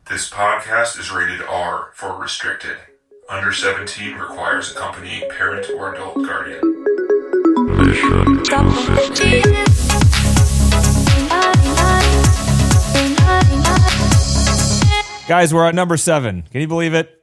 This podcast is rated R for restricted. Under 17 requires accompanying parent or adult guardian. Mission to Guys, we're at number 7. Can you believe it?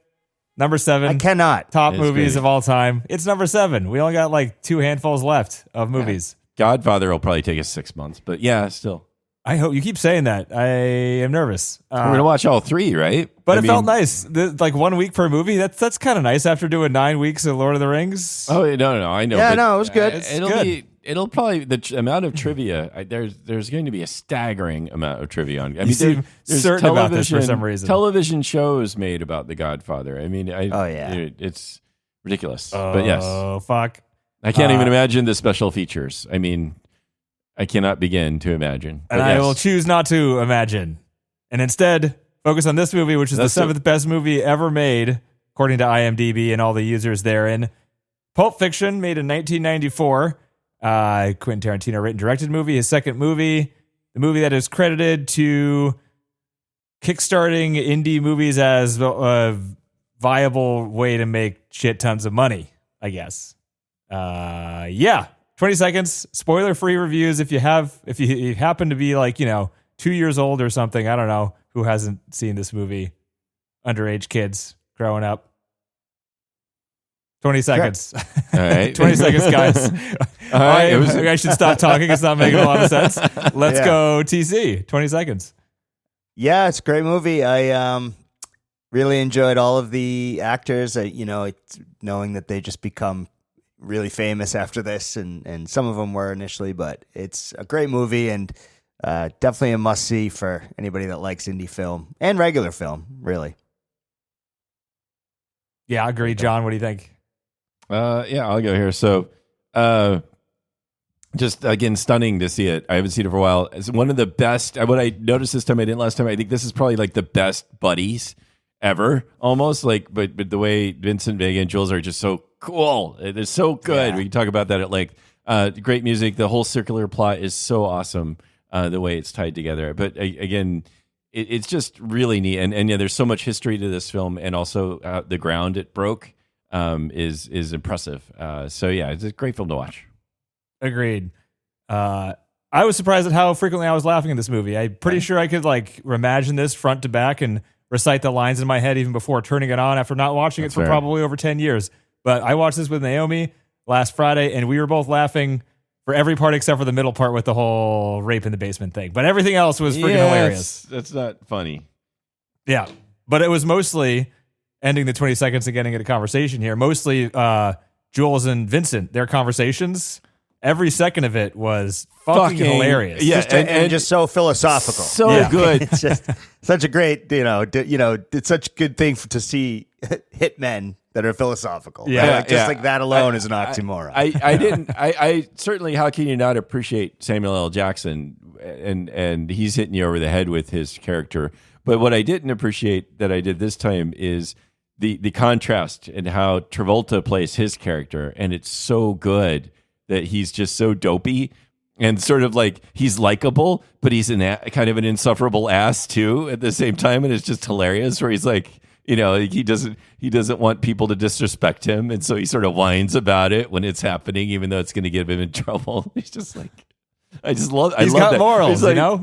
Number 7. I cannot. Top It's movies great. of all time. It's number 7. We only got like 2 handfuls left of movies. Godfather will probably take us 6 months, but yeah, still. I hope you keep saying that. I am nervous. We're going to watch all 3, right? But it felt nice. Like 1 week per movie. That's kind of nice after doing 9 weeks of Lord of the Rings. Oh, no, I know. Yeah, but no, it was good. It'll probably, the amount of trivia, there's going to be a staggering amount of trivia on. I mean, You seem there's certain about this for some reason. Television shows made about The Godfather. I mean, it's ridiculous. But yes. Oh, fuck. I can't even imagine the special features. I mean, I cannot begin to imagine. And I will choose not to imagine. And instead, focus on this movie, which is the 7th best movie ever made, according to IMDb and all the users therein. Pulp Fiction, made in 1994. Quentin Tarantino written, directed movie. His second movie. The movie that is credited to kickstarting indie movies as a viable way to make shit tons of money, I guess. 20 seconds, spoiler-free reviews. If you happen to be like, 2 years old or something, I don't know, who hasn't seen this movie, underage kids growing up. 20 seconds. All right. 20 seconds, guys. All right. I should stop talking. It's not making a lot of sense. Let's go TC. 20 seconds. Yeah, it's a great movie. I really enjoyed all of the actors. Knowing that they just become really famous after this, and some of them were initially, but it's a great movie and definitely a must-see for anybody that likes indie film and regular film, really. Yeah, I agree. John, what do you think? Yeah, I'll go here. So, just again, stunning to see it. I haven't seen it for a while. It's one of the best. What I noticed this time, I didn't last time. I think this is probably like the best buddies ever, almost like. But the way Vincent Vega and Jules are just so cool. They're so good. Yeah. We can talk about that at length. Great music. The whole circular plot is so awesome. The way it's tied together. But again, it's just really neat. And yeah, there's so much history to this film, and also the ground it broke is impressive. So yeah, it's a great film to watch. Agreed. I was surprised at how frequently I was laughing in this movie. I'm pretty sure I could imagine this front to back and recite the lines in my head even before turning it on after not watching it for probably over 10 years. But I watched this with Naomi last Friday, and we were both laughing for every part except for the middle part with the whole rape in the basement thing. But everything else was freaking hilarious. That's not funny. Yeah. But it was mostly, ending the 20 seconds and getting into conversation here, mostly Jules and Vincent, their conversations. Every second of it was fucking hilarious. Yeah, and just so philosophical. So good. It's just such a great, it's such a good thing to see hitmen that are philosophical. Yeah, right? Like that alone is an oxymoron. I certainly, how can you not appreciate Samuel L. Jackson, and he's hitting you over the head with his character. But what I didn't appreciate that I did this time is the contrast and how Travolta plays his character, and it's so good that he's just so dopey and sort of like he's likable, but he's kind of an insufferable ass too at the same time, and it's just hilarious. Where he's like, he doesn't want people to disrespect him, and so he sort of whines about it when it's happening, even though it's going to get him in trouble. He's just like, He's love got that. morals, like, No,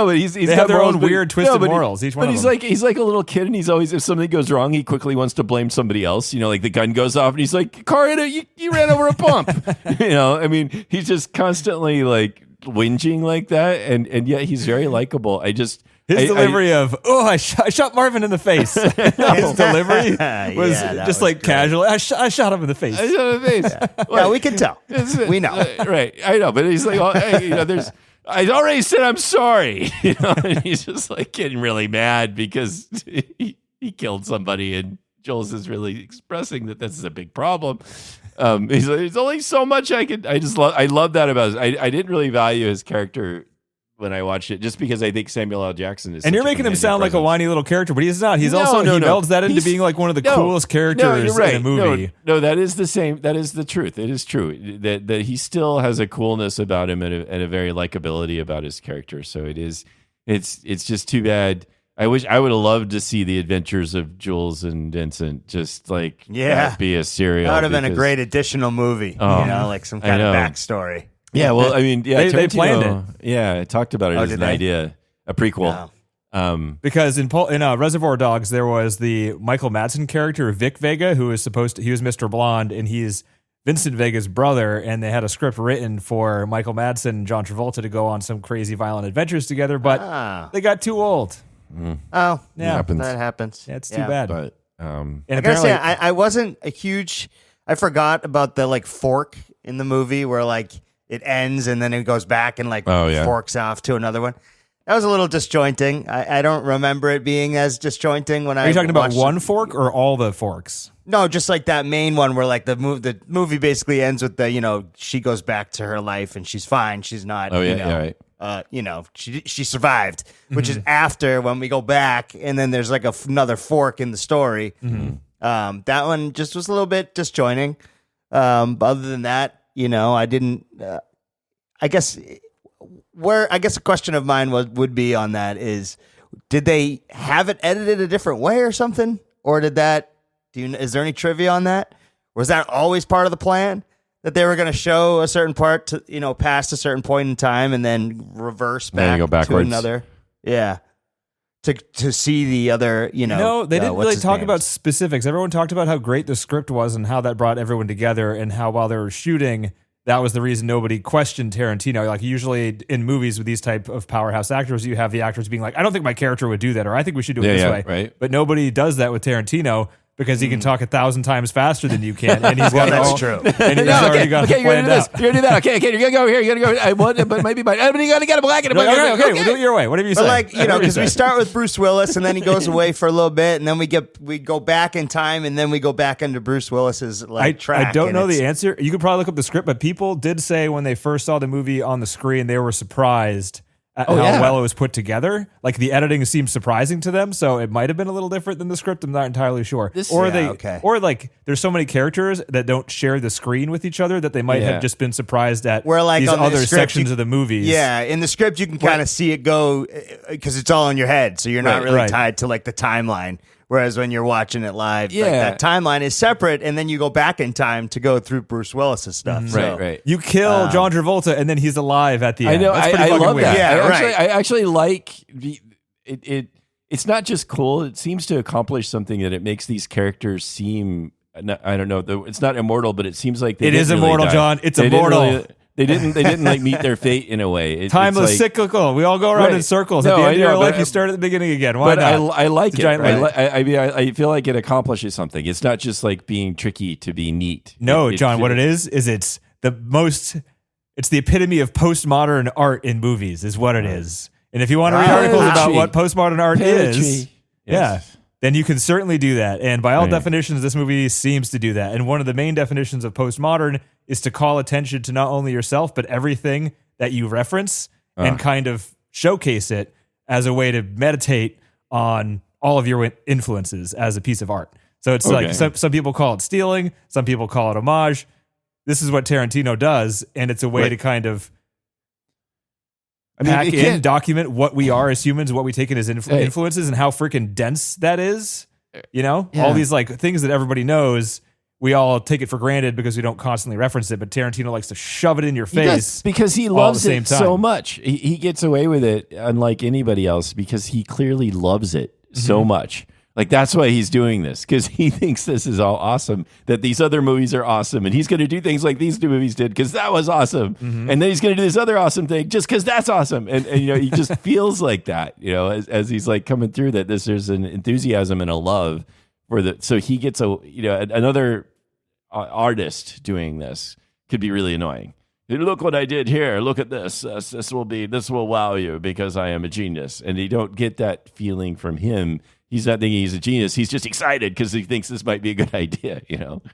but he's they got have their morals, own but- weird, twisted but morals. Each one of he's them. he's like a little kid, and he's always, if something goes wrong, he quickly wants to blame somebody else. Like the gun goes off, and he's like, "Car, you ran over a pump." I mean, he's just constantly like whinging like that, and yet he's very likable. His delivery of I shot Marvin in the face. His delivery was just like casual. I shot him in the face. I shot him in the face. Yeah, we can tell. We know. Right? I know, but he's like, I already said I'm sorry. And he's just like getting really mad because he killed somebody, and Jules is really expressing that this is a big problem. He's like, there's only so much I love that about it. I didn't really value his character when I watched it, just because I think Samuel L. Jackson is. And you're making him sound like a whiny little character, but he's not. He's also he melds that into being like one of the coolest characters in a movie. No, that is the same. That is the truth. It is true that he still has a coolness about him and a very likability about his character. So it's just too bad I wish I would have loved to see the adventures of Jules and Vincent. Just like be a serial. That would have been a great additional movie. Like some kind of backstory. Yeah, well, I mean, they planned it. Yeah, I talked about it as an idea, a prequel. Because in Reservoir Dogs, there was the Michael Madsen character, Vic Vega, who was he was Mr. Blonde, and he's Vincent Vega's brother, and they had a script written for Michael Madsen and John Travolta to go on some crazy violent adventures together, but they got too old. Oh, yeah, that happens. Yeah, it's too bad. But and I gotta say, I wasn't a huge. I forgot about the fork in the movie where it ends and then it goes back and forks off to another one. That was a little disjointing. I don't remember it being as disjointing when I. Are you talking about one fork or all the forks? No, just that main one where the movie basically ends with she goes back to her life and she's fine. She's not. Oh yeah, right. She survived, which is after when we go back and then there's another fork in the story. That one just was a little bit disjointing. But other than that, I didn't. I guess a question of mine would be on that is, did they have it edited a different way or something, or did that? Is there any trivia on that? Was that always part of the plan that they were going to show a certain part to past a certain point in time and then reverse back go backwards. to another? Yeah. To see the other, No, they didn't really talk about specifics. Everyone talked about how great the script was and how that brought everyone together, and how while they were shooting, that was the reason nobody questioned Tarantino. Usually in movies with these type of powerhouse actors, you have the actors being like, I don't think my character would do that, or I think we should do it this way. Right. But nobody does that with Tarantino, because he can talk 1,000 times faster than you can, and he's got that's true. And he's already got it planned out. You're gonna do that. Okay, you're gonna go here. You're gonna go. I want it, but maybe but you gotta get a black and a black. Okay, we'll do it your way. Whatever you say. But because we start with Bruce Willis, and then he goes away for a little bit, and then we go back in time, and then we go back into Bruce Willis's track. I don't know the answer. You could probably look up the script, but people did say when they first saw the movie on the screen, they were surprised at how well it was put together. The editing seemed surprising to them, so it might have been a little different than the script. I'm not entirely sure. Or there's so many characters that don't share the screen with each other that they might have just been surprised at these other sections of the movies. Yeah, in the script you can kind of see it go because it's all in your head, so you're not really tied to the timeline. Whereas when you're watching it live, that timeline is separate, and then you go back in time to go through Bruce Willis's stuff. Right. You kill John Travolta, and then he's alive at the end. I know. I love weird. that. Yeah, I actually like it. It's not just cool. It seems to accomplish something that it makes these characters seem. I don't know. It's not immortal, but it seems like it is immortal, die. John. It's immortal. They didn't meet their fate in a way. Timeless, cyclical. We all go around in circles. At the end of your life, you start at the beginning again. Why not? I like it. I feel like it accomplishes something. It's not just being tricky to be neat. No, John. What it is it's the epitome of postmodern art in movies. Is what it is. And if you want to read articles about what postmodern art is, then you can certainly do that. And by all definitions, this movie seems to do that. And one of the main definitions of postmodern is to call attention to not only yourself, but everything that you reference and kind of showcase it as a way to meditate on all of your influences as a piece of art. So it's some people call it stealing, some people call it homage. This is what Tarantino does, and it's a way to kind of document what we are as humans, what we take in as influences, and how freaking dense that is. All these things that everybody knows, we all take it for granted because we don't constantly reference it. But Tarantino likes to shove it in your face because he loves it so much. He gets away with it unlike anybody else because he clearly loves it so much. That's why he's doing this, because he thinks this is all awesome, that these other movies are awesome, and he's going to do things like these two movies did because that was awesome. And then he's going to do this other awesome thing just because that's awesome. And he just feels like that, as he's coming through that there's an enthusiasm and a love for the, so he gets another artist doing this could be really annoying. Look what I did here. Look at this. This will wow you because I am a genius. And you don't get that feeling from him. He's not thinking he's a genius. He's just excited because he thinks this might be a good idea,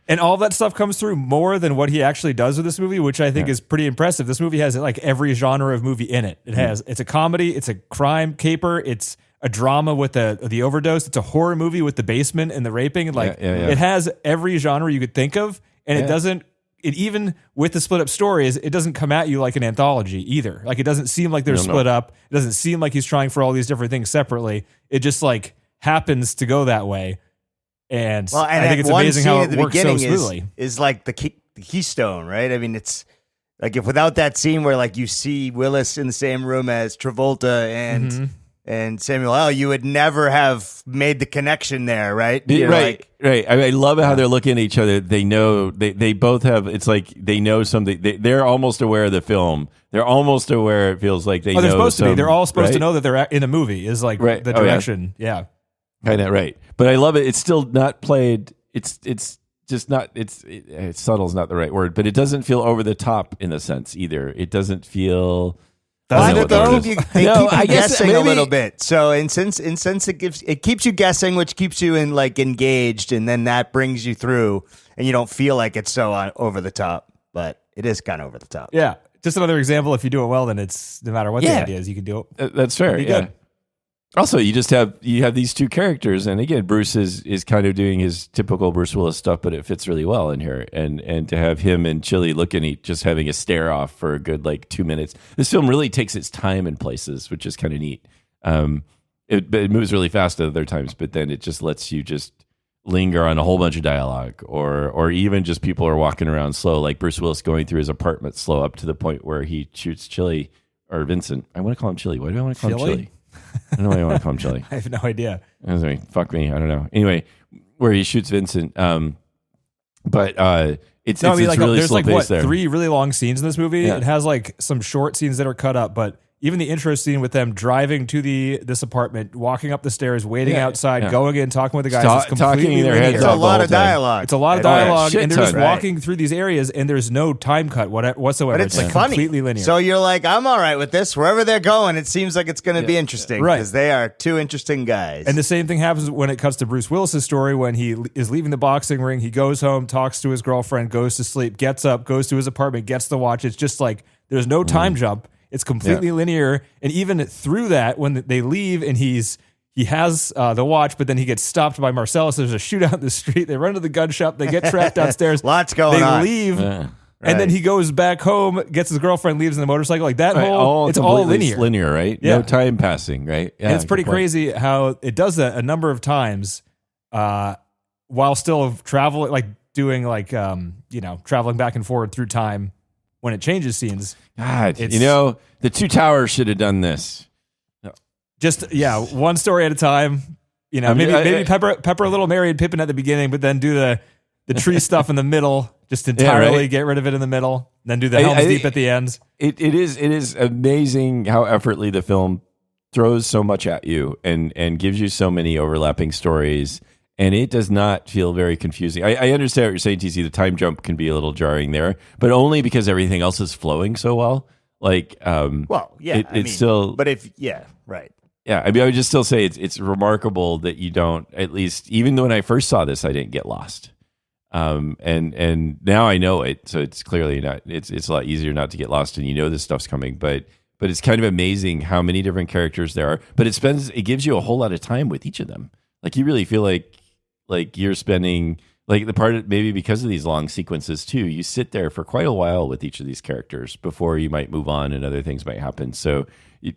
And all that stuff comes through more than what he actually does with this movie, which I think is pretty impressive. This movie has every genre of movie in it. It's a comedy, it's a crime caper, it's a drama with the overdose, it's a horror movie with the basement and the raping. It has every genre you could think of, and it doesn't even with the split up stories, it doesn't come at you like an anthology either. Like it doesn't seem like they're split up. It doesn't seem like he's trying for all these different things separately. It just like happens to go that way. And I think it's amazing how it works so smoothly. Is like the keystone, right? I mean, it's like if without that scene where like you see Willis in the same room as Travolta and Samuel L., you would never have made the connection there, right? Right. I love how they're looking at each other. They know they both have. It's like they know something. They're almost aware of the film. They're almost aware. It feels like they know. They're supposed to be. They're all supposed to know that they're in a movie. Is like the direction. Yeah. Kind of right, but I love it. It's still not played. It's just not. It's subtle is not the right word, but it doesn't feel over the top in a sense either. It doesn't feel. They keep you guessing a little bit. So in sense it keeps you guessing, which keeps you in like engaged, and then that brings you through, and you don't feel like it's so over the top, but it is kind of over the top. Yeah, just another example. If you do it well, then it's no matter what the idea is, you can do it. That's fair. Yeah. Good. Also, you have these two characters, and again, Bruce is kind of doing his typical Bruce Willis stuff, but it fits really well in here. And to have him and Chili looking at just having a stare off for a good like 2 minutes. This film really takes its time in places, which is kind of neat. It moves really fast at other times, but then it just lets you just linger on a whole bunch of dialogue, or even just people are walking around slow, like Bruce Willis going through his apartment slow up to the point where he shoots Chili or Vincent. I want to call him Chili. Why do I want to call him Chili? I don't know why I want to call him Chili. I have no idea. Fuck me. I don't know. Anyway, where he shoots Vincent. But it's really there's slow pace there. 3 really long scenes in this movie. Yeah. It has like some short scenes that are cut up, but even the intro scene with them driving to this apartment, walking up the stairs, waiting outside, going in, talking with the guys, it's completely their linear. heads It's a lot of dialogue. It's a lot of dialogue, and they're just right. walking through these areas, and there's no time cut whatsoever. But it's like funny. completely linear. So you're like, I'm all right with this. Wherever they're going, it seems like it's going to be interesting. Right. Because they are 2 interesting guys. And the same thing happens when it cuts to Bruce Willis's story. When he is leaving the boxing ring, he goes home, talks to his girlfriend, goes to sleep, gets up, goes to his apartment, gets the watch. It's just like there's no time jump. It's completely linear, and even through that, when they leave and he has the watch, but then he gets stopped by Marcellus. There's a shootout in the street. They run to the gun shop. They get trapped downstairs. Lots going on. They leave, and then he goes back home, gets his girlfriend, leaves in the motorcycle. Like that it's all linear. Linear, right? Yeah. No time passing, right? Yeah, and it's pretty crazy how it does that a number of times, while still traveling, like doing like traveling back and forward through time. When it changes scenes, God, the Two Towers should have done this. Just one story at a time. Maybe pepper a little Mary and Pippin at the beginning, but then do the tree stuff in the middle. Just entirely get rid of it in the middle. Then do the Helm's Deep at the end. It is amazing how effortlessly the film throws so much at you and gives you so many overlapping stories. And it does not feel very confusing. I understand what you're saying, TC. The time jump can be a little jarring there, but only because everything else is flowing so well. Like, it's still. But right. Yeah, I mean, I would just still say it's remarkable that you don't. At least, even when I first saw this, I didn't get lost. And now I know it, so it's clearly not. It's a lot easier not to get lost, and this stuff's coming. But it's kind of amazing how many different characters there are. But it gives you a whole lot of time with each of them. Like you really feel like you're spending like the part of, maybe because of these long sequences too, you sit there for quite a while with each of these characters before you might move on and other things might happen. So they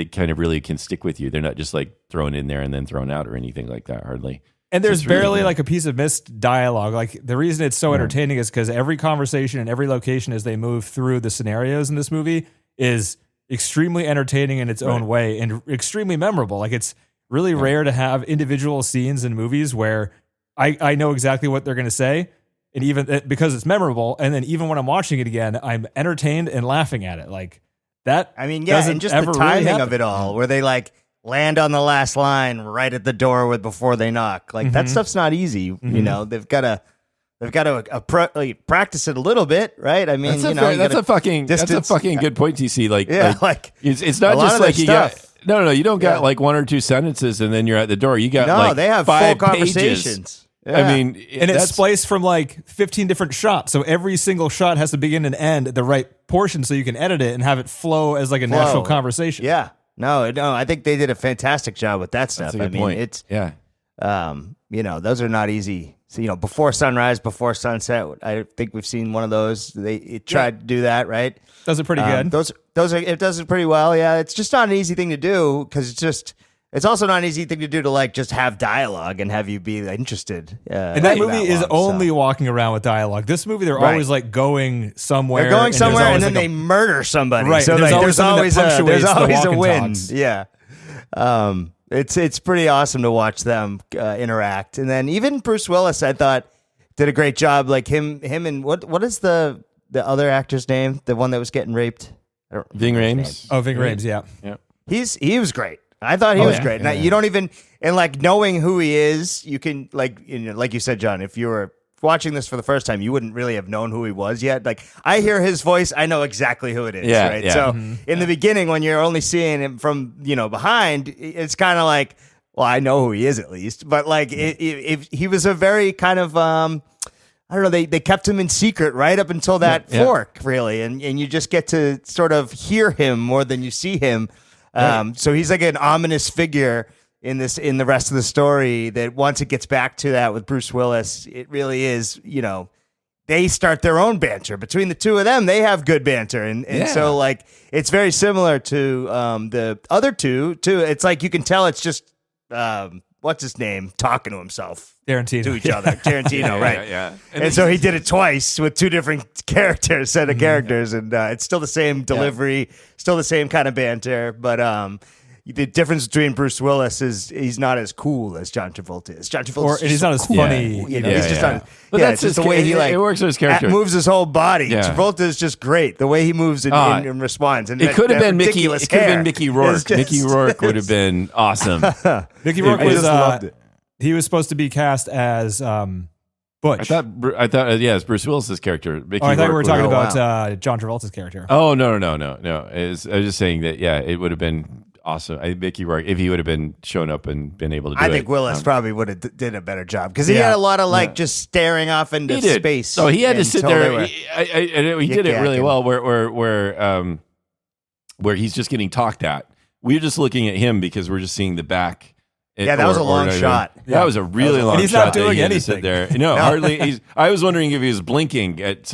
kind of really can stick with you. They're not just like thrown in there and then thrown out or anything like that, hardly. And there's barely like a piece of missed dialogue. Like the reason it's so entertaining is because every conversation and every location as they move through the scenarios in this movie is extremely entertaining in its own way and extremely memorable. Like it's really rare to have individual scenes in movies where I know exactly what they're going to say, and even because it's memorable, and then even when I'm watching it again, I'm entertained and laughing at it. Like that. I mean, and just the timing of it all, where they like land on the last line right at the door before they knock. Like that stuff's not easy. Mm-hmm. They've got to practice it a little bit, right? I mean, that's a fucking good point, TC. It's not just like you got. No, you don't got like 1 or 2 sentences and then you're at the door. You got they have 5 full conversations. Yeah. I mean, and it's spliced from like 15 different shots. So every single shot has to begin and end at the right portion so you can edit it and have it flow as like a natural conversation. Yeah. No, I think they did a fantastic job with that stuff. That's a good point. It's those are not easy before sunrise, before sunset. I think we've seen one of those. It tried to do that, right? Does it pretty good. It does it pretty well. Yeah, it's just not an easy thing to do because it's also not an easy thing to do to like just have dialogue and have you be interested. And that movie is only walking around with dialogue. This movie, they're always like going somewhere. They're going somewhere, and then they murder somebody. Right. So there's always a win. Talks. Yeah. It's pretty awesome to watch them interact. And then even Bruce Willis, I thought, did a great job. Like him and what is the other actor's name? The one that was getting raped? Ving Rhames. Oh, Ving Rhames, yeah. He was great. I thought he was great. Now, you don't even, and like knowing who he is, you can like you said, John, if you were watching this for the first time, you wouldn't really have known who he was yet. Like I hear his voice, I know exactly who it is. Yeah, right. yeah. So in the beginning, when you're only seeing him from behind, it's kind of like, well, I know who he is at least. But like if he was a very kind of I don't know, they kept him in secret right up until that fork, really, and you just get to sort of hear him more than you see him. So he's like an ominous figure in the rest of the story that once it gets back to that with Bruce Willis, it really is, they start their own banter. Between the two of them, they have good banter. And so like it's very similar to the other two too. It's like you can tell it's just what's his name talking to himself. Tarantino. To each other. Tarantino, right. Yeah. And so he did it twice with two different set of characters, and it's still the same delivery, still the same kind of banter, but the difference between Bruce Willis is he's not as cool as John Travolta is. John Travolta, and he's not as funny. He's just not. But that's just his, the way he it works with his character. moves his whole body. Yeah. Travolta is just great. The way he moves and responds. And it could have been Mickey. ridiculous It could have hair been Mickey Rourke. is just- Mickey Rourke would have been awesome. Mickey Rourke I just loved it. he was supposed to be cast as Butch. I thought, it's Bruce Willis's character. Mickey I thought we were Rourke talking would- about John Travolta's character. Oh no! I was just saying that. Yeah, it would have been awesome. Mickey Rourke, if he would have been shown up and been able to do it. I think Willis probably would have did a better job because he had a lot of just staring off into he did. space. So he had to sit until there. they were- He did it really well. Where he's just getting talked at. We're just looking at him because we're just seeing the back. That was a long shot. That was a really long shot. And he's not that doing he had to anything. sit there. No, hardly. I was wondering if he was blinking because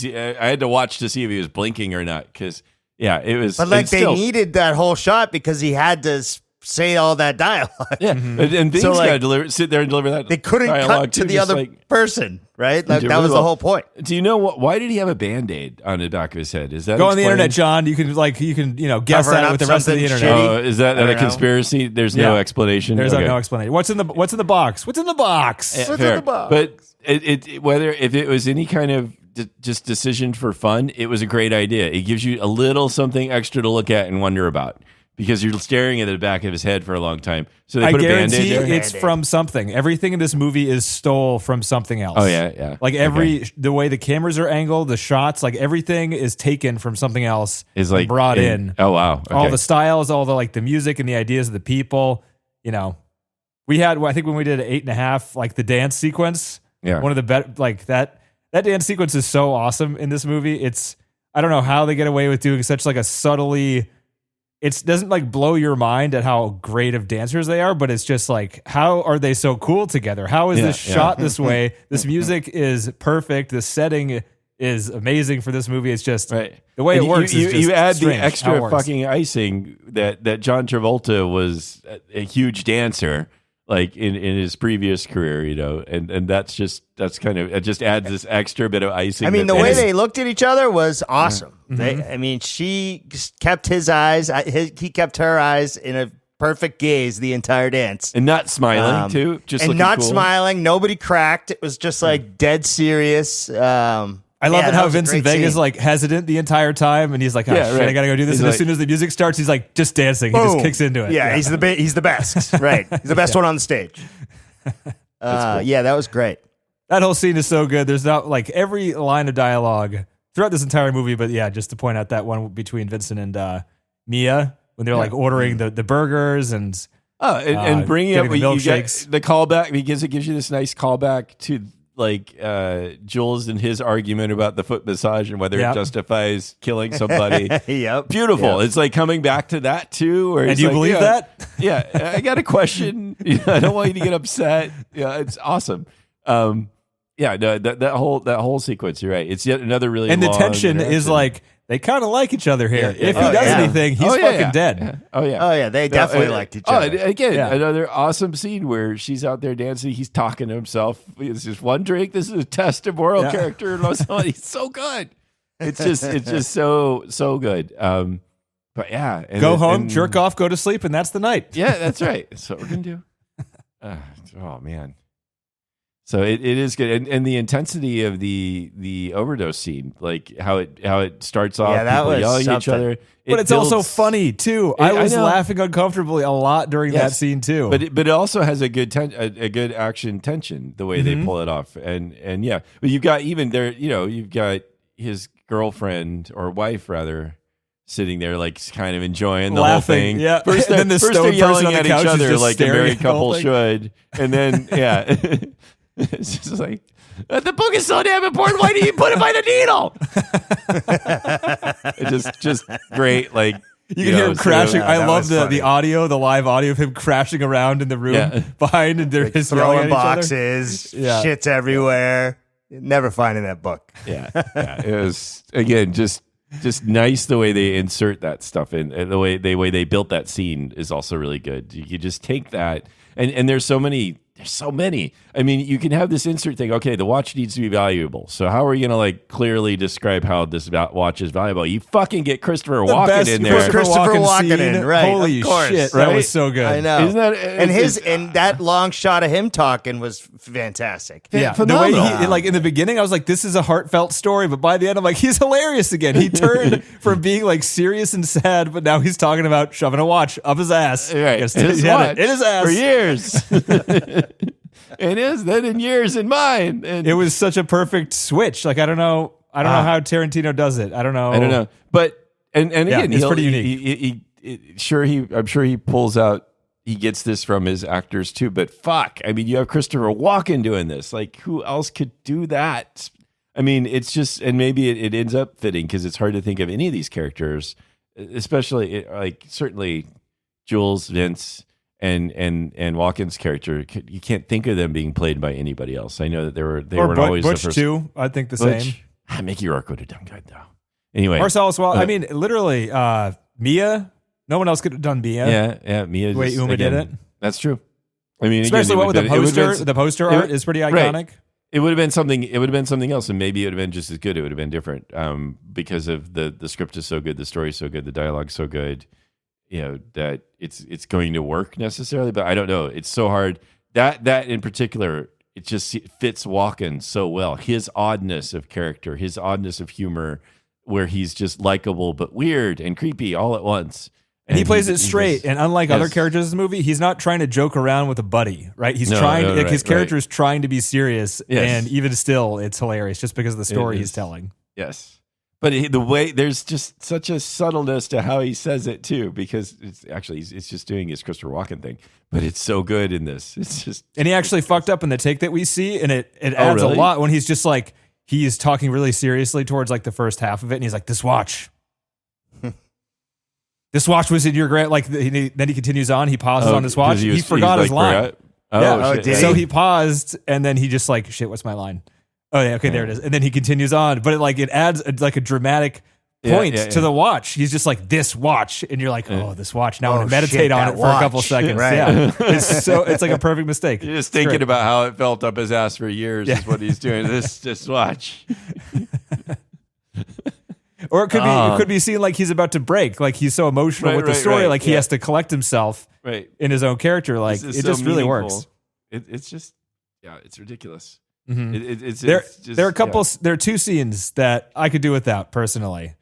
I had to watch to see if he was blinking or not. Because it was. But like they needed that whole shot because he had to say all that dialogue. Yeah, and things got to sit there and deliver that. They couldn't cut to the other person, right? Like, that was the whole point. Do you know why did he have a Band-Aid on the back of his head? Is that go on the explained? internet, John? You can guess Covering that up with the rest of the something internet. shitty. Is that a conspiracy? There's no explanation. There's Okay. no explanation. What's in the box? What's in the box? Yeah, What's fair. in the box? But if it was any kind of just decision for fun, it was a great idea. It gives you a little something extra to look at and wonder about. Because you're staring at the back of his head for a long time. So they I put a guarantee Band-Aid there? it's from something. Everything in this movie is stole from something else. Oh, yeah. Like the way the cameras are angled, the shots, like everything is taken from something else Is and like brought in. Oh, wow. Okay. All the styles, all the the music and the ideas of the people. We had, I think when we did 8.5, like the dance sequence. Yeah. One of the better, like that dance sequence is so awesome in this movie. I don't know how they get away with doing such like a subtly. It doesn't like blow your mind at how great of dancers they are, but it's just like, how are they so cool together? How is this shot this way? This music is perfect. The setting is amazing for this movie. It's just the way it works. You add the strange how it extra works. fucking icing that John Travolta was a huge dancer, like in his previous career, and that's kind of, it just adds this extra bit of icing. I mean, the way they looked at each other was awesome. She kept his eyes, he kept her eyes in a perfect gaze the entire dance. and not smiling too, just and looking not cool. smiling. Nobody cracked. It was just like dead serious. I love it how was a Vincent great Vega's scene. like hesitant the entire time, and he's like, "Oh Yeah, shit, right. I gotta go do this." He's And like- as soon as the music starts, he's like just dancing. He Boom. just kicks into it. Yeah, he's the best. Right, he's the best one on the stage. Yeah, that was great. That whole scene is so good. There's not like every line of dialogue throughout this entire movie, but yeah, just to point out that one between Vincent and Mia when they're like ordering the burgers and and bringing up getting the you get milkshakes. the callback because it gives you this nice callback to like Jules and his argument about the foot massage and whether it justifies killing somebody. Yep. Beautiful. It's like coming back to that too. Where And it's you like, believe that? Yeah, I got a question. I don't want you to get upset. Yeah, it's awesome. Yeah, no, that whole sequence. You're right. It's yet another really And the long tension is interaction. like they kind of like each other here. Yeah. If he Oh, does yeah. anything, he's fucking dead. Yeah. Oh yeah. Oh yeah, they definitely liked each other. Again, Yeah. another awesome scene where she's out there dancing. He's talking to himself. It's just one drink. This is a test of moral character. And he's so good. It's just so good. But yeah, Go home, jerk off, go to sleep, and that's the night. Yeah, that's right. That's what we're gonna do. Oh man. So it is good, and the intensity of the overdose scene, like how it starts off, Yeah, that people was yelling at each something. other, But it's also funny too. I was know. laughing uncomfortably a lot during that scene too. But it also has a good a good action tension the way they pull it off, and yeah. But you've got even there, you've got his girlfriend or wife rather sitting there like kind of enjoying the Laughing, whole thing. yeah. First, And then the they're stoned yelling person on the at couch each is other just like a staring married at the whole couple thing. should, and then it's just like. The book is so damn important. Why do you put it by the needle? It's just great. Like you can hear him crashing. Yeah, I that love was the funny. audio, the live audio of him crashing around in the room behind, and they're just yelling at Throwing each other. boxes, Yeah. shit's everywhere. Never finding that book. Yeah. It was again just nice the way they insert that stuff in, and the way they built that scene is also really good. You just take that, and there's so many. I mean, you can have this insert thing. Okay, the watch needs to be valuable. So how are you going to like clearly describe how this watch is valuable? You fucking get Christopher Walken in there. Christopher Walken scene. in, right, Holy of course, shit, right? that was so good. I know. Isn't that and that long shot of him talking was fantastic. Yeah, phenomenal. the way he, like in the beginning, I was like, "This is a heartfelt story," but by the end, I'm like, "He's hilarious again." He turned from being like serious and sad, but now he's talking about shoving a watch up his ass. Right. Yes, His he had watch it in his ass for years. It is then in years in mine. And It was such a perfect switch. Like I don't know how Tarantino does it. I don't know. But and again, it's pretty unique. I'm sure he pulls out. He gets this from his actors too. But fuck, I mean, you have Christopher Walken doing this. Like, who else could do that? I mean, it's just, and maybe it ends up fitting because it's hard to think of any of these characters, especially like certainly Jules, Vince. And Walken's character, you can't think of them being played by anybody else. I know that they weren't always Butch the first. too. I think the Butch? same. Mickey Rourke would have done good though. Anyway, Marcellus Wallace. I mean, literally, Mia. No one else could have done Mia. yeah. Mia. The way Uma did it. That's true. I mean, Especially again, what with the poster. The poster art is pretty iconic. Right. It would have been something. It would have been something else, and maybe it would have been just as good. It would have been different because of the script is so good, the story is so good, the dialogue's so good. That it's going to work necessarily, but I don't know. It's so hard. That in particular, it just fits Walken so well. His oddness of character, his oddness of humor, where he's just likable but weird and creepy all at once. And he plays it straight, and unlike other characters in the movie, he's not trying to joke around with a buddy, right? He's his character is trying to be serious, and even still, it's hilarious just because of the story he's telling. Yes. But the way there's just such a subtleness to how he says it too, because it's just doing his Christopher Walken thing, but it's so good in this. It's just, and he actually fucked up in the take that we see, and it adds a lot when he's just like he's talking really seriously towards like the first half of it, and he's like, "This watch was in your grand." Like then he continues on. He pauses on this watch. He forgot his line. So he paused, and then he just like, "Shit, what's my line?" Oh yeah, okay, there it is. And then he continues on, but it adds a dramatic point to the watch. He's just like, "This watch," and you're like, "Oh, this watch." Now I'm gonna meditate on it for a couple seconds. Right. Yeah, it's like a perfect mistake. You're just thinking about how it felt up his ass for years is what he's doing. This watch. Or it could be seen like he's about to break, like he's so emotional with the story, like he has to collect himself in his own character. Like it just really works. It's just, it's ridiculous. Mm-hmm. There are two scenes that I could do without personally.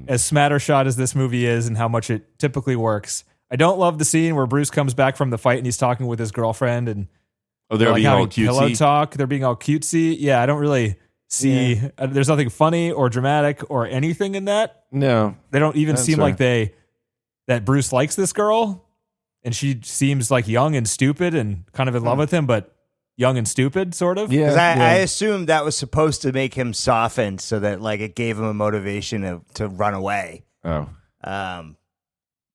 As smattershot as this movie is and how much it typically works, I don't love the scene where Bruce comes back from the fight and he's talking with his girlfriend and they're being all cutesy. Pillow talk. They're being all cutesy. Yeah, I don't really see. There's nothing funny or dramatic or anything in that. No, they don't even seem like that Bruce likes this girl, and she seems like young and stupid and kind of in love with him, but young and stupid, sort of. Yeah, I assumed that was supposed to make him soften, so that like it gave him a motivation to run away. Oh,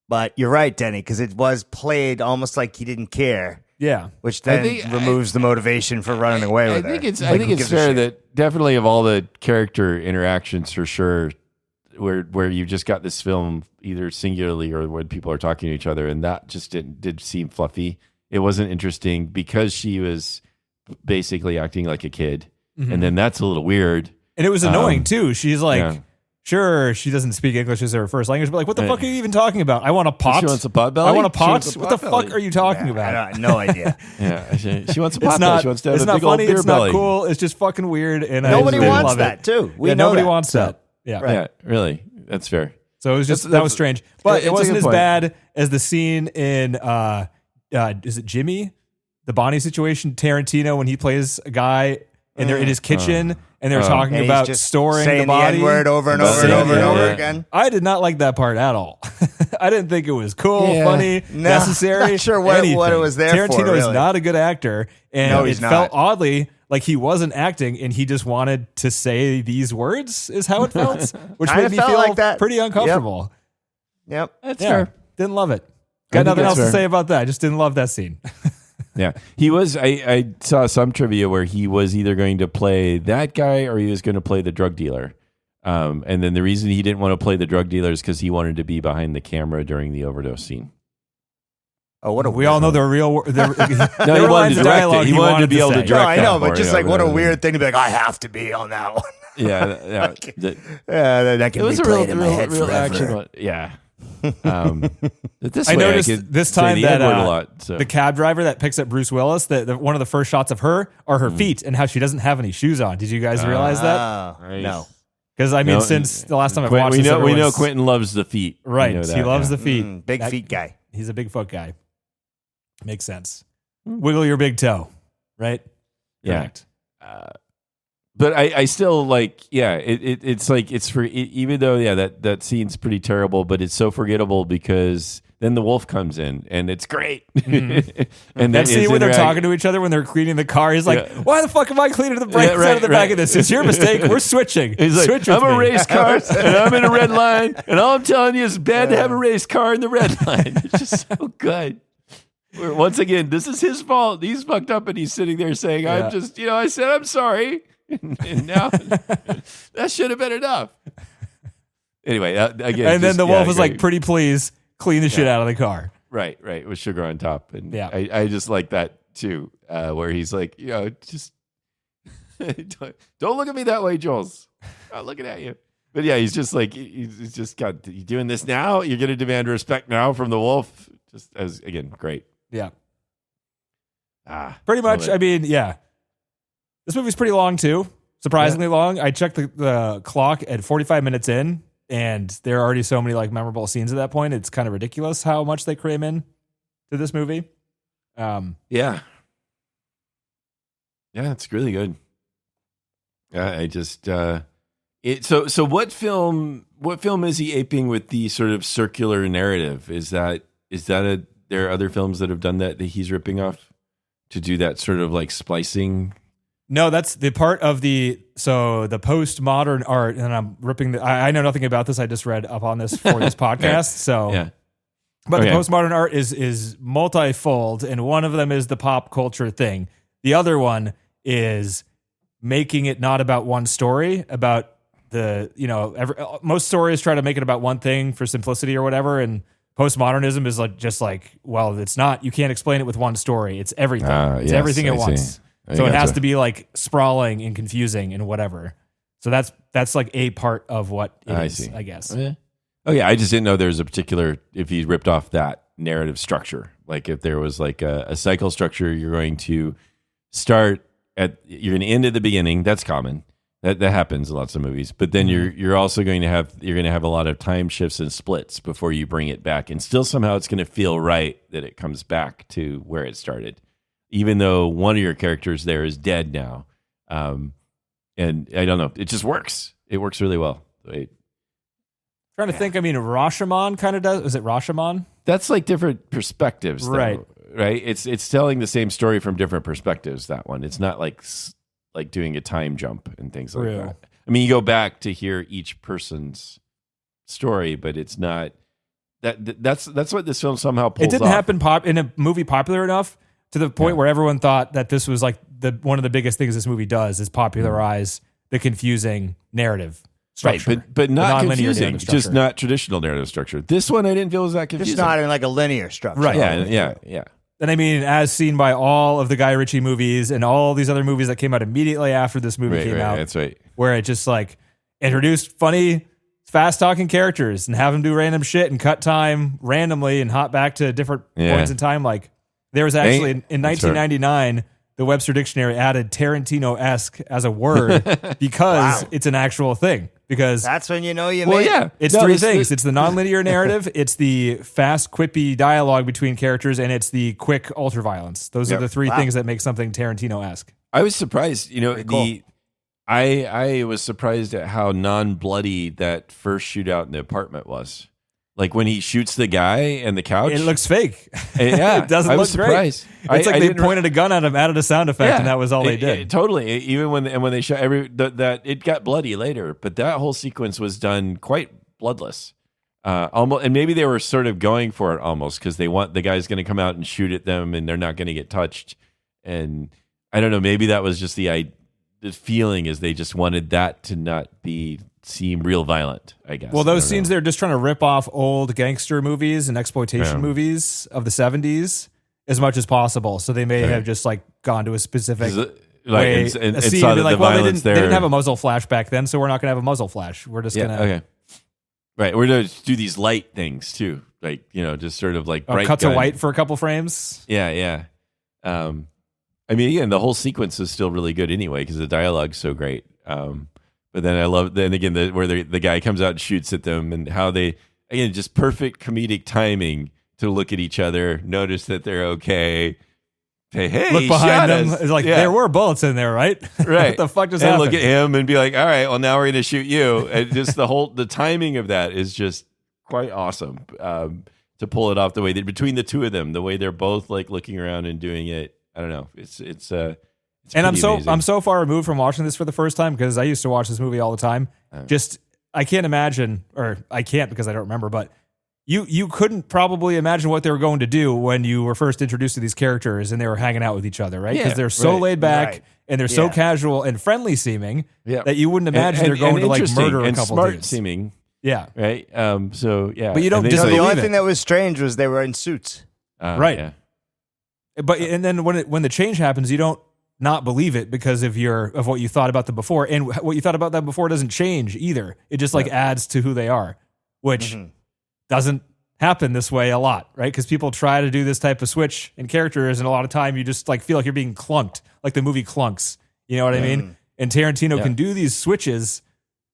but you're right, Denny, because it was played almost like he didn't care. Yeah. which then removes the motivation for running away with her. I think Like, who it's gives a fair shit? that definitely of all the character interactions for sure, where you just got this film either singularly or when people are talking to each other, and that just did seem fluffy. It wasn't interesting because she was basically acting like a kid, and then that's a little weird. And it was annoying too. She's like, yeah. sure, she doesn't speak English as her first language, but like, what the fuck are you even talking about? I want a pot. She wants a pot belly. I want a She pot. wants a What the pot belly. fuck are you talking about? I no idea. Yeah, she wants a pot It's belly. not. She wants to have It's a not big old funny. beer It's belly. not cool. It's just fucking weird. And Nobody I just wants love that it. too. We know nobody that. wants that. Yeah. Yeah, really, that's fair. So it was just That's- that was strange, but it's it a wasn't good as point. bad as the scene in is it Jimmy, the Bonnie situation? Tarantino when he plays a guy and they're in his kitchen and they're talking And he's about just storing saying the body. N-word over and over Saying and over the and over N-word. again. I did not like that part at all. I didn't think it was cool, Yeah. funny, No, necessary. not sure what anything. it was there for, Tarantino is really. not a good actor, and No, it he's felt not. oddly like he wasn't acting, and he just wanted to say these words. Is how it felt, which Kinda made me felt feel like that. pretty uncomfortable. Yep. That's Yeah, fair. didn't love it. I Got think nothing that's else to fair. say about that. I just didn't love that scene. Yeah, he was. I saw some trivia where he was either going to play that guy or he was going to play the drug dealer. And then the reason he didn't want to play the drug dealer is because he wanted to be behind the camera during the overdose scene. Oh, what a We all know the real. No, he wanted to direct it. He wanted to be able to No, direct. I know, that but for just you, like what a whatever. weird thing to be like. I have to be on that one. Yeah, yeah. Yeah, that can It was be a real, played in my head real forever. action one. Yeah. This I way noticed could this say time the that N-word a lot. So. the cab driver that picks up Bruce Willis, one of the first shots of her are her feet and how she doesn't have any shoes on. Did you guys realize that? Ah, no. Because I mean, No, since the last time I've Quentin- watched we this, know we know everyone's- Quentin loves the feet. We Right, know he that, loves yeah. the feet. Big That- feet guy. He's a big foot guy. Makes sense. Wiggle your big toe, right? Yeah. Correct. But I still like, yeah, it's like, it's for, even though, yeah, that scene's pretty terrible, but it's so forgettable because then the wolf comes in and it's great. And That scene when they're interact- talking to each other when they're cleaning the car, he's like, Yeah. "Why the fuck am I cleaning the brakes right, out of the back right. of this? It's your mistake. We're switching. He's like, Switch with I'm a me." race car and I'm in a red line, and all I'm telling you is it's bad to have a race car in the red line. It's just so good. Once again, this is his fault. He's fucked up and he's sitting there saying, Yeah. I'm just, I said, I'm sorry. And now that should have been enough. Anyway, again. And then the wolf was like, great. "Pretty please, clean the shit out of the car." Right, with sugar on top. And Yeah. I just like that too, where he's like, just don't look at me that way, Jules. I'm looking at you. But yeah, he's just like, he's just got, you doing this now? You're going to demand respect now from the wolf? Just as, again, great. Yeah, Ah, pretty love much. it. I mean, yeah, this movie's pretty long too. Surprisingly long. I checked the clock at 45 minutes in, and there are already so many like memorable scenes at that point. It's kind of ridiculous how much they cram in to this movie. Yeah. Yeah, it's really good. I just so what film is he aping with the sort of circular narrative? Is that there are other films that have done that he's ripping off to do that sort of like splicing? No, that's the part of the postmodern art, and I'm ripping I know nothing about this. I just read up on this for this podcast. So Yeah. But Okay. the postmodern art is multifold, and one of them is the pop culture thing. The other one is making it not about one story, about most stories try to make it about one thing for simplicity or whatever, and postmodernism is well, it's not. You can't explain it with one story. It's everything. It's Yes, everything at I once. see. I So it has gotcha. to be like sprawling and confusing and whatever. So that's like a part of what it I is, see. I guess. Yeah. Oh yeah, I just didn't know there was a particular, if he ripped off that narrative structure. Like if there was like a cycle structure, you're going to you're going to end at the beginning. That's common. That happens in lots of movies. But then you're also going to have a lot of time shifts and splits before you bring it back. And still somehow it's going to feel right that it comes back to where it started, even though one of your characters there is dead now. And I don't know, it just works. It works really well. Trying to think. I mean, Rashomon kind of does. Is it Rashomon? That's like different perspectives, though, Right. Right. It's telling the same story from different perspectives. That one. It's not like doing a time jump and things like Real. that. I mean, you go back to hear each person's story, but it's not that's what this film somehow pulls It didn't off. happen in a movie popular enough to the point where everyone thought that this was like one of the biggest things this movie does is popularize the confusing narrative structure. Right, but not non-linear confusing, narrative structure. just not traditional narrative structure. This one I didn't feel was that confusing. Just not in like a linear structure. Right. Yeah. And I mean, as seen by all of the Guy Ritchie movies and all these other movies that came out immediately after this movie came out. That's right. Where it just like introduced funny, fast talking characters and have them do random shit and cut time randomly and hop back to different points in time. Like there was actually in 1999, the Webster Dictionary added Tarantino-esque as a word because it's an actual thing. Because that's when you know you made it. It's three things. It's the nonlinear narrative, it's the fast, quippy dialogue between characters, and it's the quick ultraviolence. Those are the three things that make something Tarantino-esque. I was surprised, cool. I was surprised at how non-bloody that first shootout in the apartment was. Like when he shoots the guy and the couch. It looks fake. Yeah, it doesn't I look was surprised. Great. It's like they pointed a gun at him, added a sound effect, and that was all they did. Totally. Even when they shot that it got bloody later, but that whole sequence was done quite bloodless. Almost, and maybe they were sort of going for it almost because they want the guy's going to come out and shoot at them, and they're not going to get touched. And I don't know. Maybe that was just the feeling is they just wanted that to not seem real violent, I guess. Well, those scenes, they're just trying to rip off old gangster movies and exploitation movies of the 70s as much as possible. So they may have just like gone to a specific way. And a scene saw and be that like, the well, violence they didn't have a muzzle flash back then, so we're not going to have a muzzle flash. We're just going to... Okay. Right. We're going to do these light things too. Like, just sort of like bright cut to gun. white for a couple frames. Yeah. I mean, again, the whole sequence is still really good anyway because the dialogue's so great. But then I love, where the guy comes out and shoots at them and how they, again, just perfect comedic timing to look at each other, notice that they're okay. Say, hey, look behind them. Us. It's like, there were bullets in there, right? Right. What the fuck just and happened? Look at him and be like, all right, well, now we're going to shoot you. And just the timing of that is just quite awesome to pull it off the way that between the two of them, the way they're both like looking around and doing it. I don't know. It's and amazing. I'm so far removed from watching this for the first time because I used to watch this movie all the time. I can't imagine, or I can't because I don't remember, but you couldn't probably imagine what they were going to do when you were first introduced to these characters and they were hanging out with each other, right? Because they're so laid back and they're so casual and friendly seeming that you wouldn't imagine they're going to like murder a couple smart dudes. seeming. Yeah. Right. But you don't the only thing that was strange was they were in suits. Right. Yeah. But and then when the change happens, you don't not believe it because of what you thought about them before, and what you thought about them before doesn't change either. It just like adds to who they are, which doesn't happen this way a lot, right? Because people try to do this type of switch in characters, and a lot of time you just like feel like you're being clunked, like the movie Clunks. You know what I mean? And Tarantino can do these switches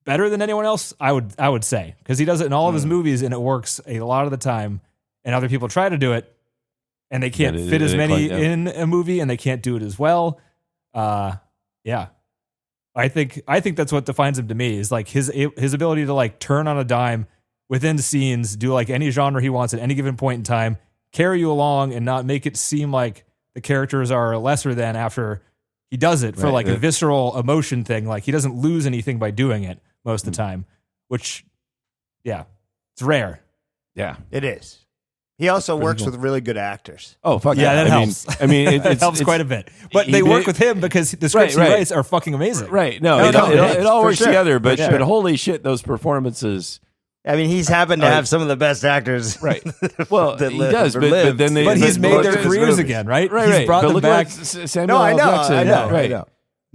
better than anyone else. I would say because he does it in all of his movies, and it works a lot of the time. And other people try to do it, and they can't fit as many in a movie, and they can't do it as well. I think that's what defines him to me is like his ability to like turn on a dime within scenes, do like any genre he wants at any given point in time, carry you along and not make it seem like the characters are lesser than after he does it for like a visceral emotion thing. Like he doesn't lose anything by doing it most of the time, which it's rare. Yeah, it is. He also works with really good actors. Oh, fuck yeah, that helps. It helps quite a bit. But they work with him because the scripts he writes are fucking amazing. Right. No, it all works together, but holy shit, those performances. I mean, he's happened to have some of the best actors. Right. Well, he does, but then but he's made their careers again, right? He's brought them back. Samuel L. Jackson. I know.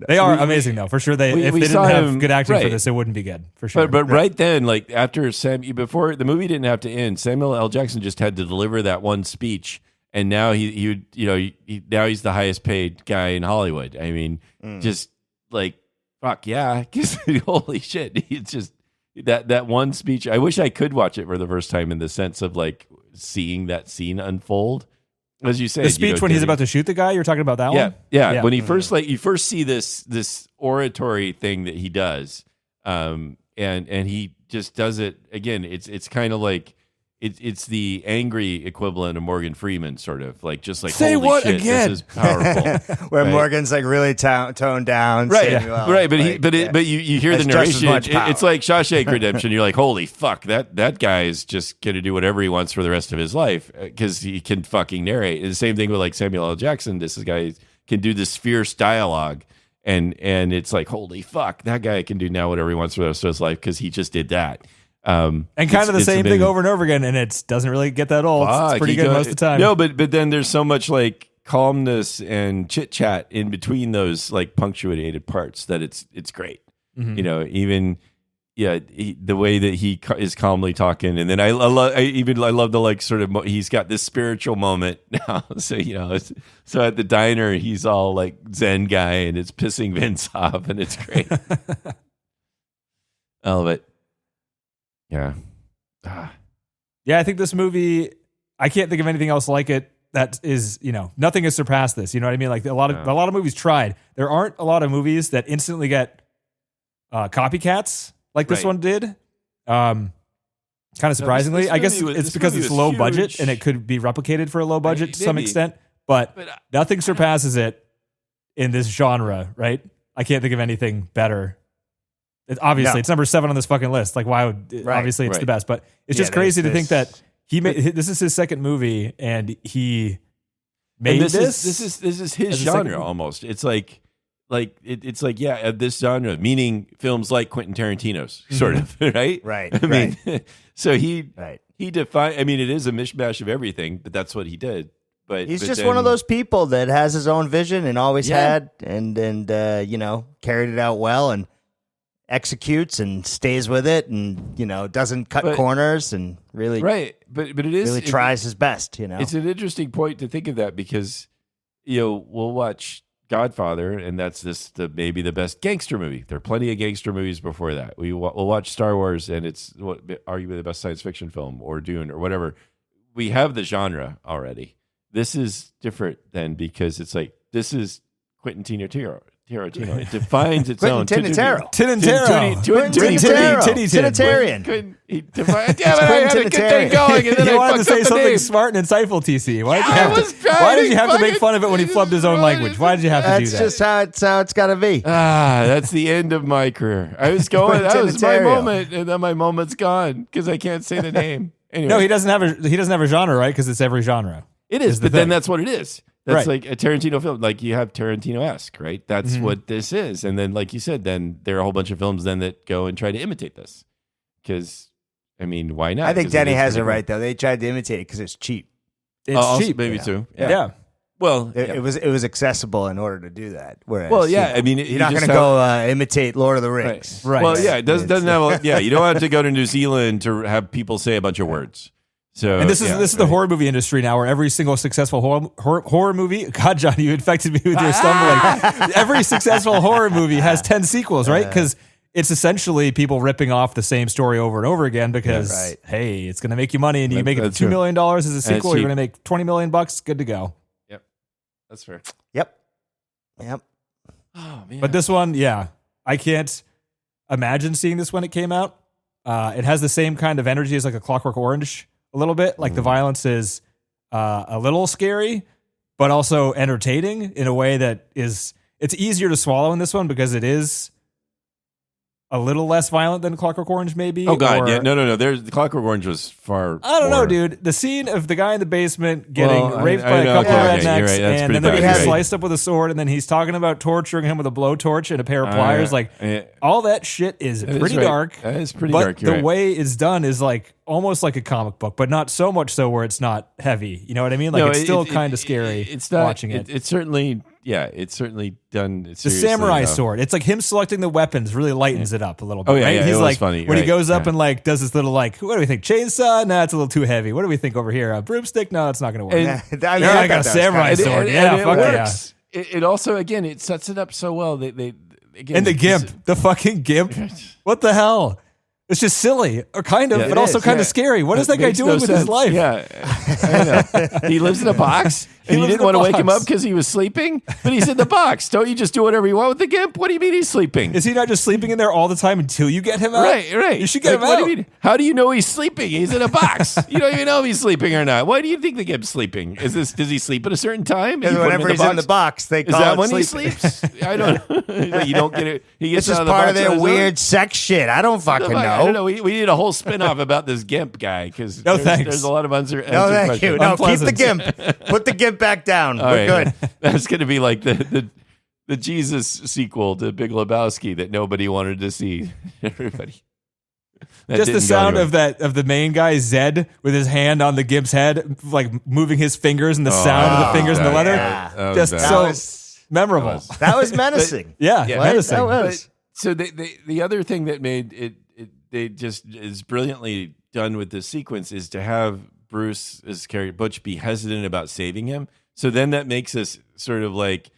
They are amazing, though, for sure. If they didn't have good acting for this, it wouldn't be good, for sure. But right then, like after before the movie didn't have to end, Samuel L. Jackson just had to deliver that one speech, and now now he's the highest paid guy in Hollywood. I mean, just like fuck yeah, because holy shit, it's just that one speech. I wish I could watch it for the first time in the sense of like seeing that scene unfold. As you say, the speech when he's about to shoot the guy, you're talking about that one? Yeah. When he first you first see this oratory thing that he does, and he just does it again. It's kind of like it's the angry equivalent of Morgan Freeman, sort of like just like Say holy what shit, again? This is powerful. Where Right. Morgan's like really toned down, Right, Samuel, right, but like, but you hear has the just as narration. much power. It's like Shawshank Redemption. You're like, holy fuck, that guy is just gonna do whatever he wants for the rest of his life because he can fucking narrate. And the same thing with like Samuel L. Jackson. This guy can do this fierce dialogue, and it's like, holy fuck, that guy can do now whatever he wants for the rest of his life because he just did that. And kind of the same thing over and over again, and it doesn't really get that old. It's pretty good most of the time. No, but then there's so much like calmness and chit chat in between those like punctuated parts that it's great. Mm-hmm. You know, even the way that he is calmly talking, and then I love the like sort of he's got this spiritual moment now. So you know, so at the diner he's all like Zen guy, and it's pissing Vince off, and it's great. I love it. Yeah. Yeah, I think this movie, I can't think of anything else like it that is, nothing has surpassed this. You know what I mean? Like a lot of movies tried. There aren't a lot of movies that instantly get copycats like this one did. Kind of surprisingly. this I guess movie it's because it's low budget and it could be replicated for a low budget to some extent, but nothing surpasses it in this genre, right? I can't think of anything better. Obviously, it's number 7 on this fucking list. Like, why would obviously it's the best? But it's just crazy to think that he made this is his second movie, and he made this. This is his genre almost. It's like it's like this genre, meaning films like Quentin Tarantino's, sort of, right? Right. I mean, so he defined. I mean, it is a mishmash of everything, but that's what he did. But he's just one of those people that has his own vision and always had, and carried it out well and executes and stays with it, and doesn't cut corners, and really but it is really tries his best. It's an interesting point to think of that, because we'll watch Godfather, and that's maybe the best gangster movie. There are plenty of gangster movies before that. We'll watch Star Wars, and it's arguably the best science fiction film, or Dune, or whatever. We have the genre already. This is different then, because it's like, this is Quentin Tarantino. It defines its own. Tinataro. Tinitarian. He defined. Damn it! I had to get that going, and then You I wanted to fucked say up the something name. smart and insightful, TC. Why I did you have to make fun of it when he flubbed his own language? Why did you have to do That's that? just how it's got to be. That's the end of my career. I was going. That was my Tinitaro. moment, and then my moment's gone because I can't say the name. Anyway. No, he doesn't have a genre, right? Because it's every genre. It is, but then that's what it is. That's Right. like a Tarantino film. Like, you have Tarantino-esque, right? That's what this is. And then, like you said, then there are a whole bunch of films then that go and try to imitate this. Because, I mean, why not? I think 'Cause Denny is has it pretty right though. They tried to imitate it because it's cheap. It's also, cheap. maybe too. Yeah. Well, It was accessible in order to do that. Whereas, well, yeah. I mean, you're not going to go imitate Lord of the Right. Rings. Right. Well, yeah. It doesn't have. You don't have to go to New Zealand to have people say a bunch of words. So, And this is the horror movie industry now, where every single successful horror movie. God, John, you infected me with your stumbling. Every successful horror movie has 10 sequels, right? Because it's essentially people ripping off the same story over and over again. Because hey, it's going to make you money, and you make it $2 million as a sequel. You're going to make $20 million. Good to go. Yep, that's fair. Yep. Oh man. But this one, I can't imagine seeing this when it came out. It has the same kind of energy as like a Clockwork Orange. A little bit, like the violence is a little scary, but also entertaining in a way that it's easier to swallow in this one, because it is a little less violent than Clockwork Orange, maybe. Oh God, no. There's the Clockwork Orange was far. I don't know, more. dude. The scene of the guy in the basement getting raped by I a know, couple of okay, rednecks, you're right, that's and pretty then bad, he you're gets right. sliced up with a sword, and then he's talking about torturing him with a blowtorch and a pair of pliers. All that shit is pretty right. dark. That is pretty but dark. You're the right. way it's done is like almost like a comic book, but not so much so where it's not heavy. You know what I mean? Like, No, it's still kind of scary. It's not watching it. It's certainly done. The samurai though. sword. It's like him selecting the weapons really lightens it up a little bit. Oh, yeah, right? yeah, He's it was like funny, when he right, goes up yeah. and like does this little like, what do we think? Chainsaw? Nah, it's a little too heavy. What do we think over here? A broomstick? No, it's not going to work. And- I I got a samurai kind of- sword. And Yeah, it fuck yeah. works. It also, again, it sets it up so well. They again, And the gimp, the fucking gimp. What the hell? It's just silly, or kind of, Yeah. but It also is, kind yeah. of scary. What is that guy Makes doing no with his sense. life? Yeah, I know. He lives in a box, and you lives didn't in a want to wake him box. up because he was sleeping. But he's in the box. Don't you just do whatever you want with the gimp? What do you mean he's sleeping? Is he not just sleeping in there all the time until you get him out? Right. You should get him What out. do you mean? How do you know he's sleeping? He's in a box. You don't even know if he's sleeping or not. Why do you think the gimp's sleeping? Does he sleep at a certain time? And whenever he's in the box, they Is call that it when sleeping. he sleeps? I don't know. You don't get it. He gets This is out of the part box of their on his own? weird sex shit. I don't fucking I don't know. know. We need a whole spin-off about this gimp guy because No, thanks. there's a lot of unanswered No, thank you. questions. No, keep the Unpleasant. gimp. Put the gimp back down. All We're right. good. That's going to be like the Jesus sequel to Big Lebowski that nobody wanted to see. Everybody. That Just the didn't go sound anywhere. of the main guy Zed with his hand on the gimp's head, like moving his fingers and the sound of the fingers in the leather. yeah. That was Just bad. That so was memorable. that was menacing. Yeah, Yeah. menacing. That was. So the other thing that made it they just is brilliantly done with this sequence is to have Bruce's character Butch be hesitant about saving him. So then that makes us sort of like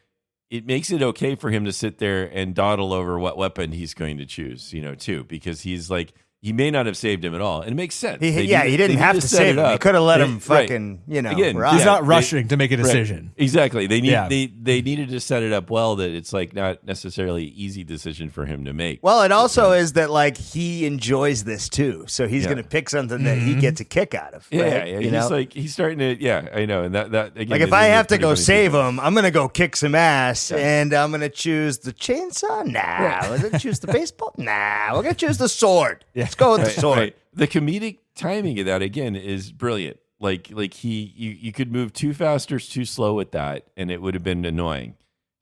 it makes it okay for him to sit there and dawdle over what weapon he's going to choose, too, because he's like he may not have saved him at all, and it makes sense. He They didn't they have need to set save it him. He up. could have let him Right. fucking, Again, rot. He's Yeah, not they- rushing to make a Right. decision. Exactly. They need Yeah. they needed to set it up well that it's like not necessarily easy decision for him to make. Well, it also is that like he enjoys this too, so he's Yeah. going to pick something that he gets a kick out of. Yeah, right? yeah. You He's know? like he's starting to. Yeah, I know. And that again. Like if it I is a have to pretty go funny save sequence. him, I'm gonna go kick some ass, and I'm gonna choose the chainsaw. Nah, we're gonna choose the baseball. Nah, we're gonna choose the sword. Let's go with the sword. Right. The comedic timing of that again is brilliant. Like you could move too fast or too slow with that, and it would have been annoying.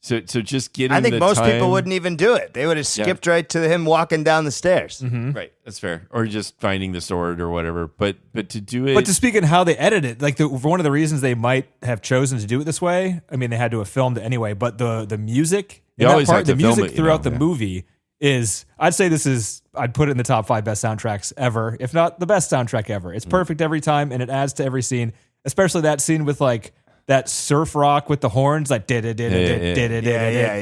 So just getting. I think the most people time- wouldn't even do it. They would have skipped right to him walking down the stairs. Right, that's fair. Or just finding the sword or whatever. But to do it. But to speak in how they edit it, like one of the reasons they might have chosen to do it this way, I mean, they had to have filmed it anyway. But the music, You in that always part, have to the film music it, throughout the yeah. movie is, I'd say I'd put it in the top 5 best soundtracks ever, if not the best soundtrack ever. It's perfect every time, and it adds to every scene, especially that scene with like that surf rock with the horns, like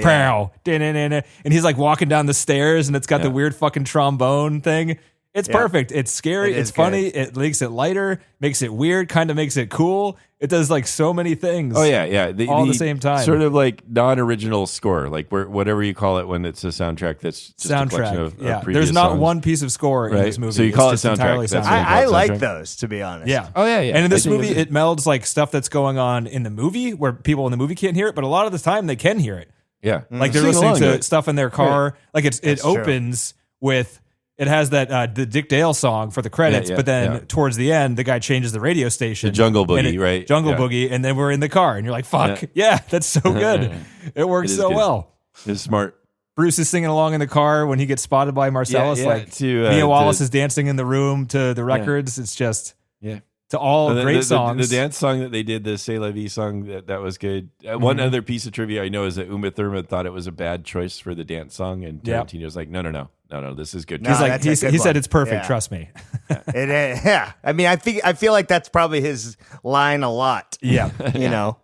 pow, and he's like walking down the stairs, and it's got the weird fucking trombone thing. It's perfect. It's scary. It is It's funny. It makes it lighter, makes it weird, kind of makes it cool. It does like so many things. Oh yeah. All at the same time. Sort of like non-original score, like whatever you call it when it's a soundtrack that's just a collection of yeah. previous There's not songs. one piece of score in Right. this movie. So you call It's it just entirely soundtrack. That's soundtrack. I like soundtrack. those, to be honest. Yeah. Oh yeah. And in this I think movie, it melds like stuff that's going on in the movie where people in the movie can't hear it, but a lot of the time they can hear it. yeah, Like they're Sing listening along to it. stuff in their car. Like it That's true. opens with. It has that the Dick Dale song for the credits, Yeah, but then yeah. towards the end, the guy changes the radio station. The Jungle and Boogie, right? Jungle Yeah. Boogie, and then we're in the car, and you're like, "Fuck, yeah, that's so good. It works It is so good. well." It's smart. Bruce is singing along in the car when he gets spotted by Marcellus. Yeah, like to, Mia Wallace to- is dancing in the room to the records. It's just Yeah. to all great songs. The dance song that they did, the C'est La Vie song, that was good. One Mm-hmm. other piece of trivia I know is that Uma Thurman thought it was a bad choice for the dance song, and Yeah. Tarantino was like, no, this is good. No, He's like, that's a good he said one. it's perfect. Yeah. Trust me. It is, yeah. I mean, I feel like that's probably his line a lot. Yeah. You know.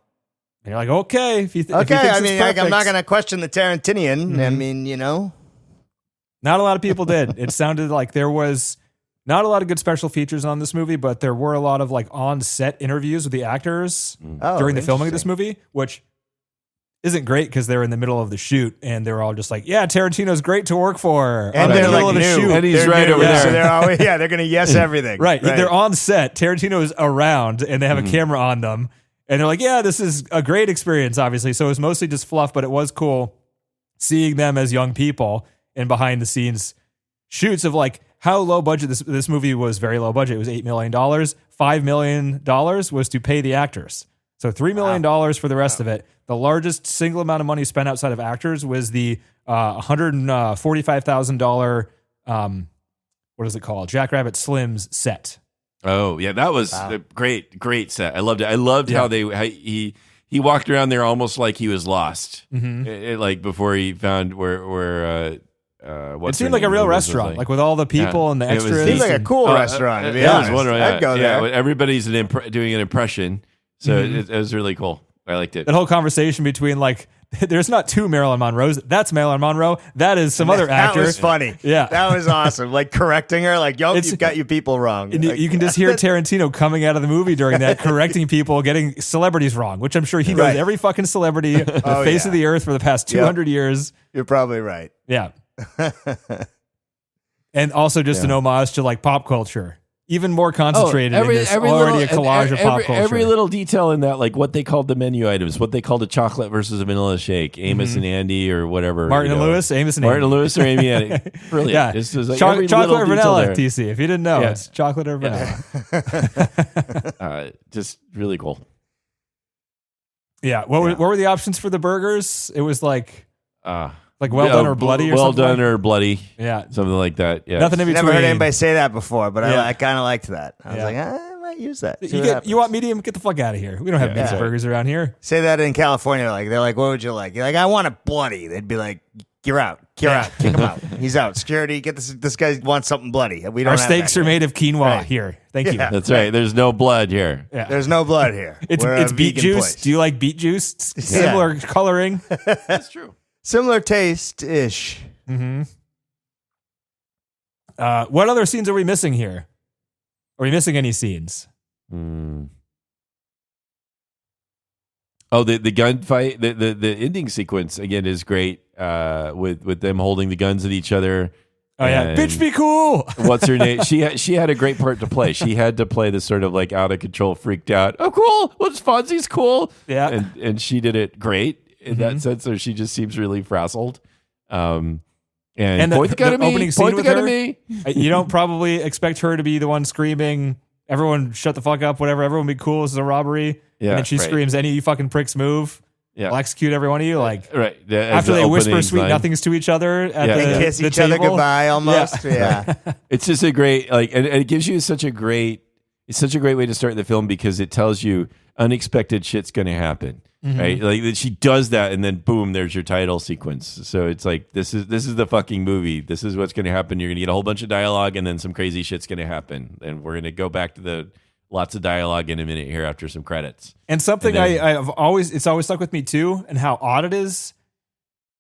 And you're like, okay, if you if he Okay, thinks I it's mean, like, I'm not perfect. going to question the Tarantinian. Mm-hmm. I mean, Not a lot of people did. It sounded like there was not a lot of good special features on this movie, but there were a lot of like on-set interviews with the actors during the filming of this movie, which isn't great because they're in the middle of the shoot and they're all just like, "Yeah, Tarantino's great to work for." and in they're the middle like of a new. shoot. And he's They're right new, over there. So they're always, they're going to yes everything. Right. They're on set. Tarantino's around and they have a camera on them. And they're like, yeah, this is a great experience, obviously. So it was mostly just fluff, but it was cool seeing them as young people and behind the scenes shoots of like how low budget this movie was. Very low budget. It was $8 million. $5 million was to pay the actors. So $3 million for the rest of it. The largest single amount of money spent outside of actors was the $145,000, what is it called? Jackrabbit Slim's set. Oh yeah, that was a great set. I loved it. I loved how he walked around there almost like he was lost, like before he found where It seemed like a real restaurant, like with all the people and the It was- extras. Seems like a and- cool restaurant, to be It was honest. wonderful. I'd go there. Everybody's doing an impression, so it was really cool. I liked it. that whole conversation between like there's not two Marilyn Monroes. That's Marilyn Monroe. That is some other actor. That was funny. Yeah. That was awesome. Like correcting her, like, yo, you've got your people wrong. And Like, you can just hear Tarantino coming out of the movie during that, correcting people, getting celebrities wrong, which I'm sure he knows Right. every fucking celebrity on the face of the earth for the past 200 years. You're probably right. Yeah. And also just an homage to like pop culture. Even more concentrated in this already a collage of pop culture. Every little detail in that, like what they called the menu items, what they called a chocolate versus a vanilla shake, Amos and Andy or whatever. Martin and Lewis, Amos and Martin Andy. Lewis or Amy and Andy. Brilliant. Yeah. It's just like Chocolate or vanilla, there. TC. If you didn't know, it's chocolate or vanilla. Just really cool. Yeah. What were the options for the burgers? It was like well done or bloody or well something? Well done or bloody. Yeah. Something like that. Yeah. Nothing in between. Never heard anybody say that before, but Yeah. I kind of liked that. I was Yeah. like, I might use that. You want medium? Get the fuck out of here. We don't have pizza burgers around here. Say that in California, like they're like, what would you like? You're like, I want it bloody. They'd be like, you're out, kick him out. He's out. Security, get this guy wants something bloody. We don't. Our have steaks that are here. made of quinoa here. Thank you. Yeah. That's right. There's no blood here. Yeah. There's no blood here. It's We're a beet vegan juice. place. Do you like beet juice? Similar coloring. That's true. Similar taste ish. What other scenes are we missing here? Are we missing any scenes? Oh, the gunfight, the ending sequence again is great. With them holding the guns at each other. Oh yeah, bitch, be cool. What's her name? She had a great part to play. She had to play the sort of like out of control, freaked out. Oh, cool. What's Fonzie's cool? Yeah, and she did it great in that sense. So she just seems really frazzled. And point the gun at me. Opening scene Point the with gun her, at me. You don't probably expect her to be the one screaming, "Everyone, shut the fuck up!" Whatever. Everyone, be cool. This is a robbery. Yeah, and then she screams, "Any of you fucking pricks move! Yeah, I'll execute every one of you!" Like right after they whisper sweet nothings to each other at They kiss the each other table. goodbye almost. Yeah. It's just a great and it gives you such a great way to start the film because it tells you unexpected shit's going to happen. Right, like she does that, and then boom, there's your title sequence. So it's like this is the fucking movie. This is what's going to happen. You're going to get a whole bunch of dialogue, and then some crazy shit's going to happen. And we're going to go back to the lots of dialogue in a minute here after some credits. And something I've always stuck with me too, and how odd it is,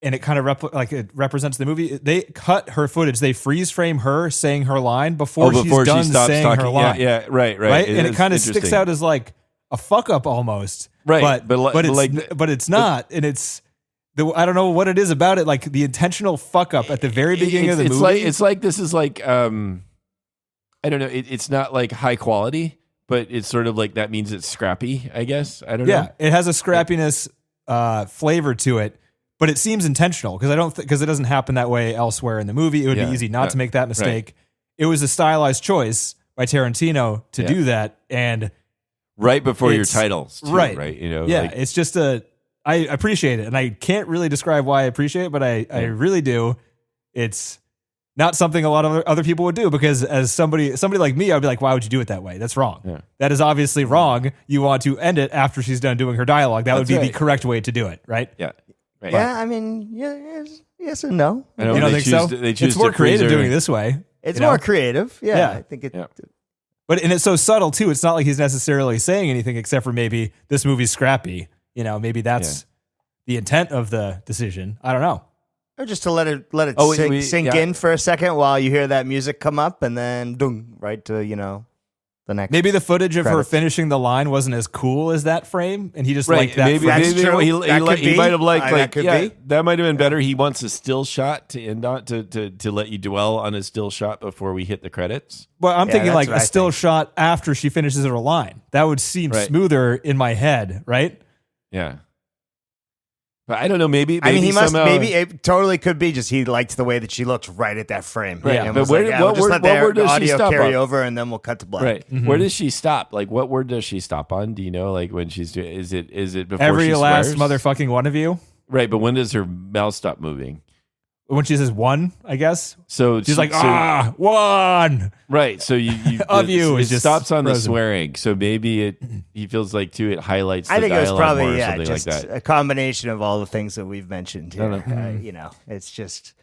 and it kind of it represents the movie. They cut her footage. They freeze frame her saying her line before she's done saying talking. her line. Yeah, right. And it kind of sticks out as like a fuck up almost. Right, but it's not, and it's I don't know what it is about it, like the intentional fuck up at the very beginning of the movie. It's like this is like I don't know. It's not like high quality, but it's sort of like that means it's scrappy. I guess I don't know. Yeah, it has a scrappiness flavor to it, but it seems intentional because because it doesn't happen that way elsewhere in the movie. It would be easy not to make that mistake. Right. It was a stylized choice by Tarantino to do that, and right before your titles, too, right? You know, yeah, it's just I appreciate it, and I can't really describe why I appreciate it, but I really do. It's not something a lot of other people would do because as somebody like me, I'd be like, why would you do it that way? That's wrong. Yeah. That is obviously wrong. You want to end it after she's done doing her dialogue. That would be the correct way to do it, right? Yeah. Right. Yeah, I mean, yes and no. You don't think so? It's more creative doing it this way. It's more creative. Yeah, I think it. Yeah. But and it's so subtle too. It's not like he's necessarily saying anything except for maybe this movie's scrappy. You know, maybe that's the intent of the decision. I don't know. Or just to let it sink in for a second while you hear that music come up, and then boom, right to the next. Maybe the footage of her credits. finishing the line wasn't as cool as that frame, and he just liked that. Maybe he might have liked that could be. That might have been better. He wants a still shot to end on to let you dwell on a still shot before we hit the credits. Well, I'm thinking like a still think. shot after she finishes her line. That would seem smoother in my head, right? Yeah. But I don't know. Maybe he must. somehow, Maybe it totally could be just he liked the way that she looked right at that frame. Right. And But was where- like, what we'll just word- let what word the does she audio stop carry on? over, and then we'll cut to black. right. Where does she stop? Like, what word does she stop on? Do you know? Like when she's doing? Is it before Every she last swears? motherfucking one of you. Right. But when does her mouth stop moving? When she says one, I guess So she's like one. Right. So you Of you it is just stops on the frozen. swearing. So maybe he feels like too it highlights. I the think it was dialogue probably more or something just like that. a combination of all the things that we've mentioned here. It's just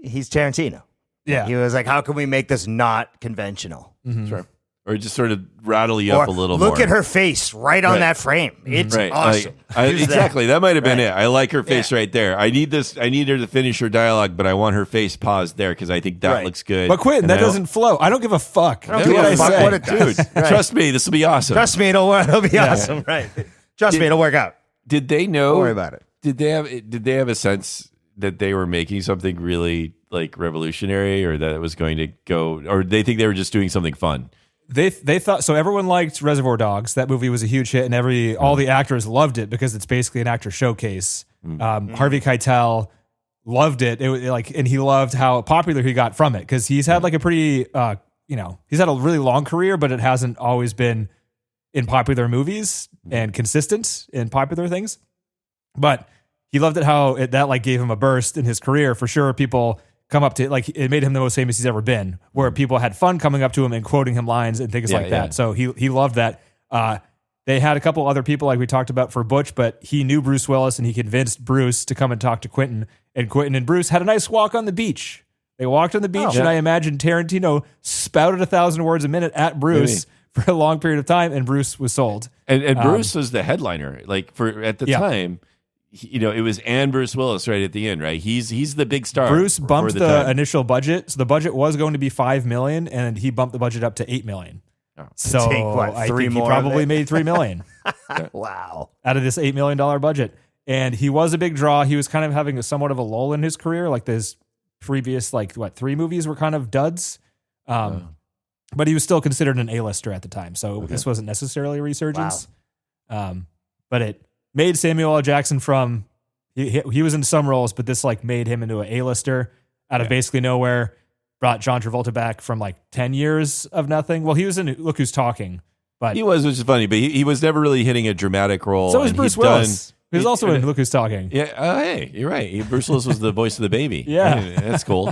he's Tarantino. Yeah. He was like, how can we make this not conventional? Mm-hmm. Sure. or just sort of rattle you up a little look more. at her face right on that frame. It's awesome. Exactly. That might have been it. I like her face right there. I need her to finish her dialogue, but I want her face paused there because I think that looks good. But Quentin, that doesn't flow. I don't give a fuck. I don't give a fuck what it does. Dude, trust me, this will be awesome. Trust me, it'll be awesome. Right. Trust me, it'll work out. Did they know? Don't worry about it. Did they have a sense that they were making something really like revolutionary, or that it was going to go, or they think they were just doing something fun? They thought so. Everyone liked Reservoir Dogs. That movie was a huge hit, and all the actors loved it because it's basically an actor showcase. Harvey Keitel loved it. And he loved how popular he got from it because he's had like a pretty, he's had a really long career, but it hasn't always been in popular movies and consistent in popular things. But he loved it how that like gave him a burst in his career for sure. People come up to like it made him the most famous he's ever been, where people had fun coming up to him and quoting him lines and things like that. So he loved that. They had a couple other people like we talked about for Butch, but he knew Bruce Willis and he convinced Bruce to come and talk to Quentin. And Quentin and Bruce had a nice walk on the beach. They walked on the beach, and I imagine Tarantino spouted 1,000 words a minute at Bruce for a long period of time, and Bruce was sold. And Bruce was the headliner, like at the time. It was Bruce Willis right at the end, right? He's the big star. Bruce bumped the initial budget, so the budget was going to be $5 million, and he bumped the budget up to $8 million. Oh. So I think he probably made $3 million. Wow! Out of this $8 million budget, and he was a big draw. He was kind of having somewhat of a lull in his career. Like his previous, 3 movies were kind of duds. But he was still considered an A-lister at the time, so this wasn't necessarily a resurgence. Wow. But it made Samuel L. Jackson from he was in some roles, but this like made him into an A-lister out of basically nowhere. Brought John Travolta back from like 10 years of nothing. Well, he was in Look Who's Talking, but he was, which is funny, but he was never really hitting a dramatic role. So was Bruce Willis. He was also in Look Who's Talking. Yeah. Hey, you're right. Bruce Willis was the voice of the baby. Yeah, that's cool.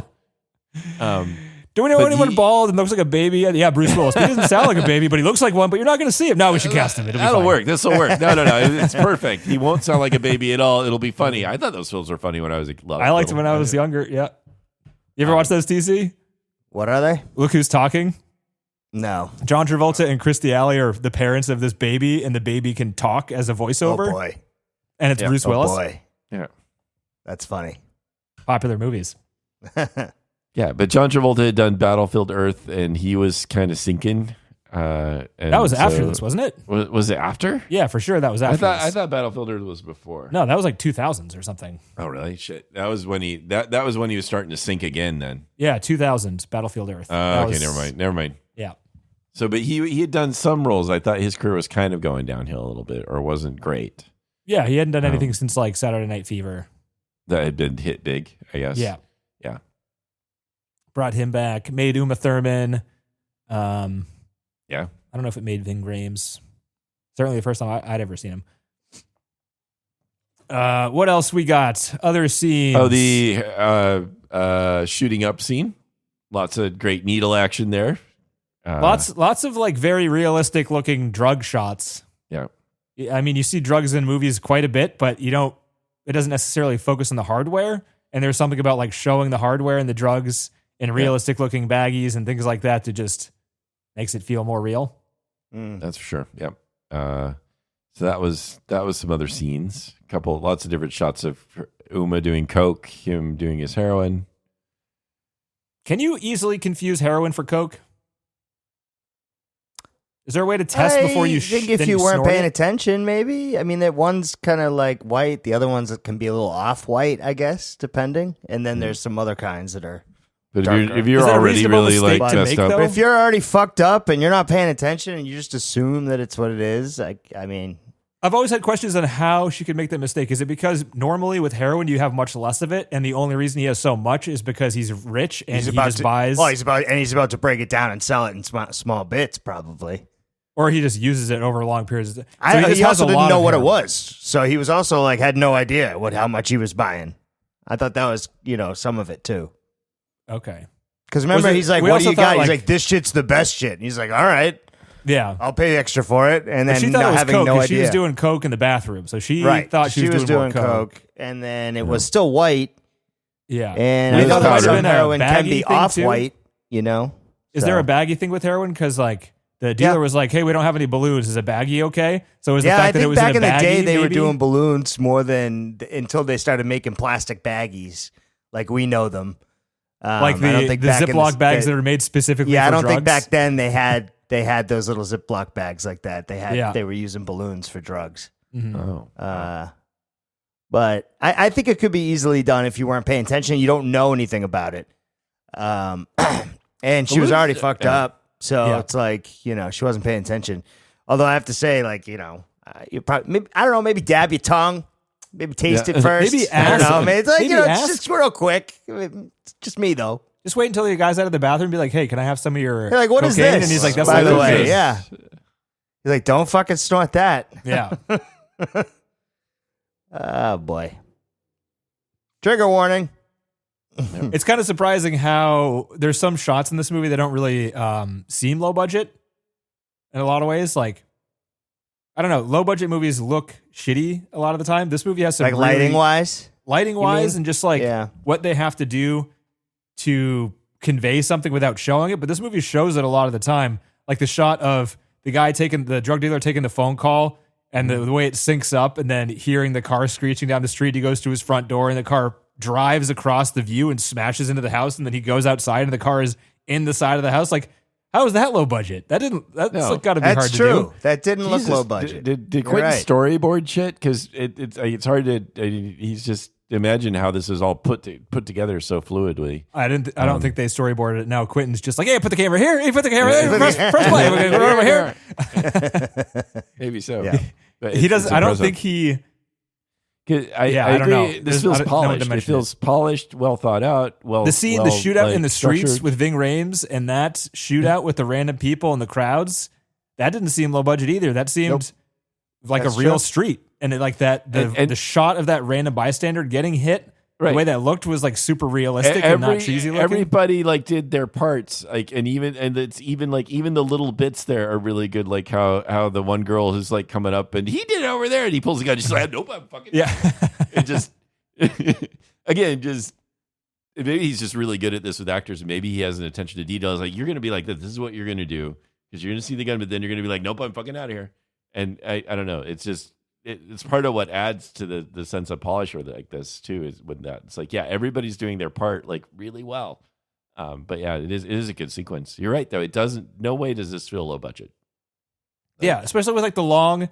Do we know anyone bald and looks like a baby? Yeah, Bruce Willis. He doesn't sound like a baby, but he looks like one. But you're not going to see him. No, we should cast him. That'll work. This will work. No. It's perfect. He won't sound like a baby at all. It'll be funny. I thought those films were funny when I was a little. I liked them when I was younger. Yeah. You ever watch those, TC? What are they? Look Who's Talking. No. John Travolta and Christy Alley are the parents of this baby, and the baby can talk as a voiceover. Oh boy! And it's Bruce Willis. Oh boy! Yeah, that's funny. Popular movies. Yeah, but John Travolta had done Battlefield Earth, and he was kind of sinking. And that was after this, wasn't it? Was it after? Yeah, for sure. That was after. I thought Battlefield Earth was before. No, that was like 2000s or something. Oh, really? Shit. That was when he was starting to sink again. Then. Yeah, 2000s Battlefield Earth. Okay, never mind. Yeah. So, but he had done some roles. I thought his career was kind of going downhill a little bit, or wasn't great. Yeah, he hadn't done anything since like Saturday Night Fever. That had been hit big, I guess. Yeah. Yeah. Brought him back. Made Uma Thurman. Yeah. I don't know if it made Ving Rhames. Certainly the first time I'd ever seen him. What else we got? Other scenes. Oh, the shooting up scene. Lots of great needle action there. Lots of like very realistic looking drug shots. Yeah. I mean, you see drugs in movies quite a bit, but it doesn't necessarily focus on the hardware. And there's something about like showing the hardware and the drugs in realistic looking baggies and things like that to just makes it feel more real. That's for sure. Yep. So that was some other scenes. Lots of different shots of Uma doing coke, him doing his heroin. Can you easily confuse heroin for coke? Is there a way to test before you? I think if you weren't paying attention, maybe. I mean, that one's kind of like white. The other ones can be a little off white, I guess, depending. And then there's some other kinds that are. But if you're already really like messed up, but if you're already fucked up and you're not paying attention and you just assume that it's what it is, I mean, I've always had questions on how she could make that mistake. Is it because normally with heroin you have much less of it, and the only reason he has so much is because he's rich and he just buys? Well, he's about to break it down and sell it in small bits, probably. Or he just uses it over long periods of time. So he also didn't know what it was, so he was also like had no idea how much he was buying. I thought that was some of it too. Okay. Because remember, he's like, "What do you got?" He's like, "This shit's the best shit." And he's like, "All right, yeah, I'll pay extra for it." And then she thought it was having coke, no idea, she was doing coke in the bathroom, so she thought she was doing more coke. And then it was still white. Yeah, and I know that some heroin can be off white. Is there a baggy thing with heroin? Because like The dealer was like, "Hey, we don't have any balloons. Is a baggie okay?" So it was the I fact that think it was back in in a the baggie, day they were maybe? doing balloons more than until they started making plastic baggies like we know them. like I don't the think back in Ziploc bags that are made specifically Yeah, for I don't drugs. think back then they had those little Ziploc bags like that. They were using balloons for drugs. Oh. But I think it could be easily done if you weren't paying attention. You don't know anything about it. And she was already fucked up. So it's like, she wasn't paying attention. Although I have to say, like, you probably, maybe, I don't know, maybe dab your tongue, maybe taste it first. Maybe I don't ask. know. It's like, Maybe it's ask. just real quick. It's just me, though. Just wait until the guy's out of the bathroom and be like, "Hey, can I have some of your You're like, what is cocaine?" this? And he's like, "That's by not the what it way. is." Yeah. He's like, don't fucking snort that. Yeah. Oh, boy. Trigger warning. It's kind of surprising how there's some shots in this movie that don't really seem low budget in a lot of ways. Like, I don't know, low budget movies look shitty a lot of the time. This movie has some Like lighting wise? wise, and just like Yeah. what they have to do to convey something without showing it. But this movie shows it a lot of the time. Like the shot of the guy the drug dealer taking the phone call, and the way it syncs up, and then hearing the car screeching down the street. He goes to his front door, and the car drives across the view and smashes into the house, and then he goes outside, and the car is in the side of the house. Like, how is that low budget? That's got to be hard That's to true. do. That didn't look Jesus, low budget. Did You're Quentin right. storyboard shit? Because it's hard to. He's just imagine how this is all put together so fluidly. I don't think they storyboarded it. No, Quentin's just like, "Hey, put the camera here. Hey, put the camera there. First play. We're gonna go over here." Maybe so. Yeah. But He doesn't. it's I don't impressive. think he. I I don't agree. know. This There's- feels I don't know what to polished. It mention feels polished, well thought out. Well, The scene, the well, shootout like, in the streets structured. with Ving Rhames and that shootout with the random people in the crowds, that didn't seem low budget either. That seemed like That's a real true. street. And it, like that, the shot of that random bystander getting hit, Right. the way that looked was like super realistic and not cheesy looking. Everybody like did their parts, like, and it's even the little bits there are really good. Like how the one girl who's like coming up and he did it over there, and he pulls the gun, just like, nope, I'm fucking. Yeah. It just again, just maybe he's just really good at this with actors, and maybe he has an attention to detail. It's like, you're gonna be like this. This is what you're gonna do, because you're gonna see the gun, but then you're gonna be like, nope, I'm fucking out of here. And I don't know. It's just. It's part of what adds to the sense of polish or like this too, is with that. It's like, yeah, everybody's doing their part like really well. But yeah, it is a good sequence. You're right though. It doesn't, no way does this feel low budget. Yeah. Especially with like the long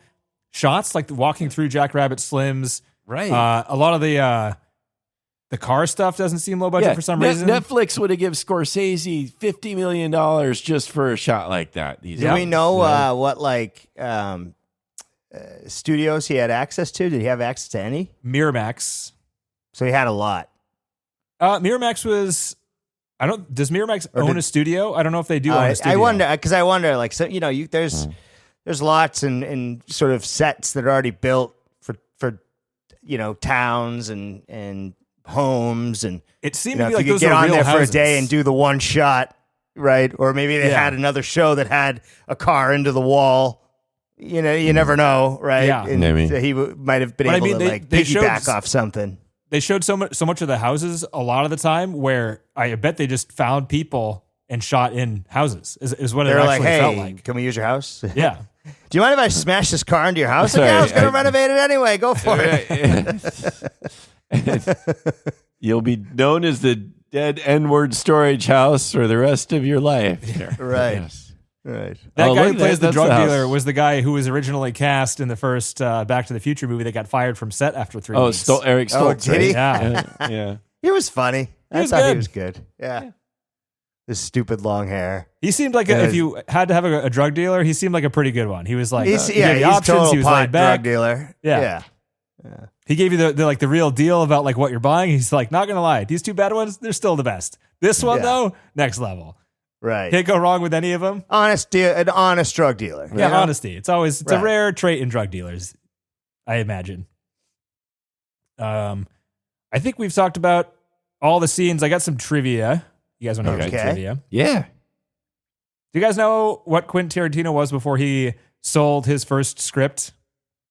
shots, like walking through Jack Rabbit Slims. Right. A lot of the car stuff doesn't seem low budget for some reason. Netflix would have given Scorsese $50 million just for a shot like that. Do we know what like studios he had access to? Did he have access to any? Miramax. So he had a lot. Miramax was. Does Miramax own a studio? I don't know if they do own a studio. I wonder, like, so there's lots and sort of sets that are already built for towns and homes, and It seemed you to know, be if like you could those get are on real there houses. for a day and do the one shot, right? Or maybe they Yeah. had another show that had a car into the wall. You never know, right? Yeah. And Maybe. so he might have been But I able mean, to they showed- piggyback off something. They showed so much of the houses a lot of the time where I bet they just found people and shot in houses is what They it were actually like, "Hey, felt like. can we use your house? Yeah. Do you mind if I smash this car into your house?" Sorry, I was going to I- renovate it anyway. Go for it. You'll be known as the dead N-word storage house for the rest of your life. Right. Yes. Right. That Oh, guy look, who plays the that's drug the house. dealer was the guy who was originally cast in the first Back to the Future movie that got fired from set after 3 Oh, weeks. Eric Oh, Stoltz. did he? Yeah. Yeah. He was funny. I was thought he good. was good. Yeah. His stupid long hair. He seemed like if you had to have a drug dealer, he seemed like a pretty good one. He was like, He's he gave you he's options. total He was pot laid back. drug dealer. Yeah. He gave you the real deal about like what you're buying. He's like, not gonna lie, these two bad ones, they're still the best. This one Yeah. though, next level. Right. Can't go wrong with any of them. An honest drug dealer. Yeah, you know? honesty. It's a Right. rare trait in drug dealers, I imagine. I think we've talked about all the scenes. I got some trivia. You guys want to hear some Okay. trivia? Yeah. Do you guys know what Quentin Tarantino was before he sold his first script?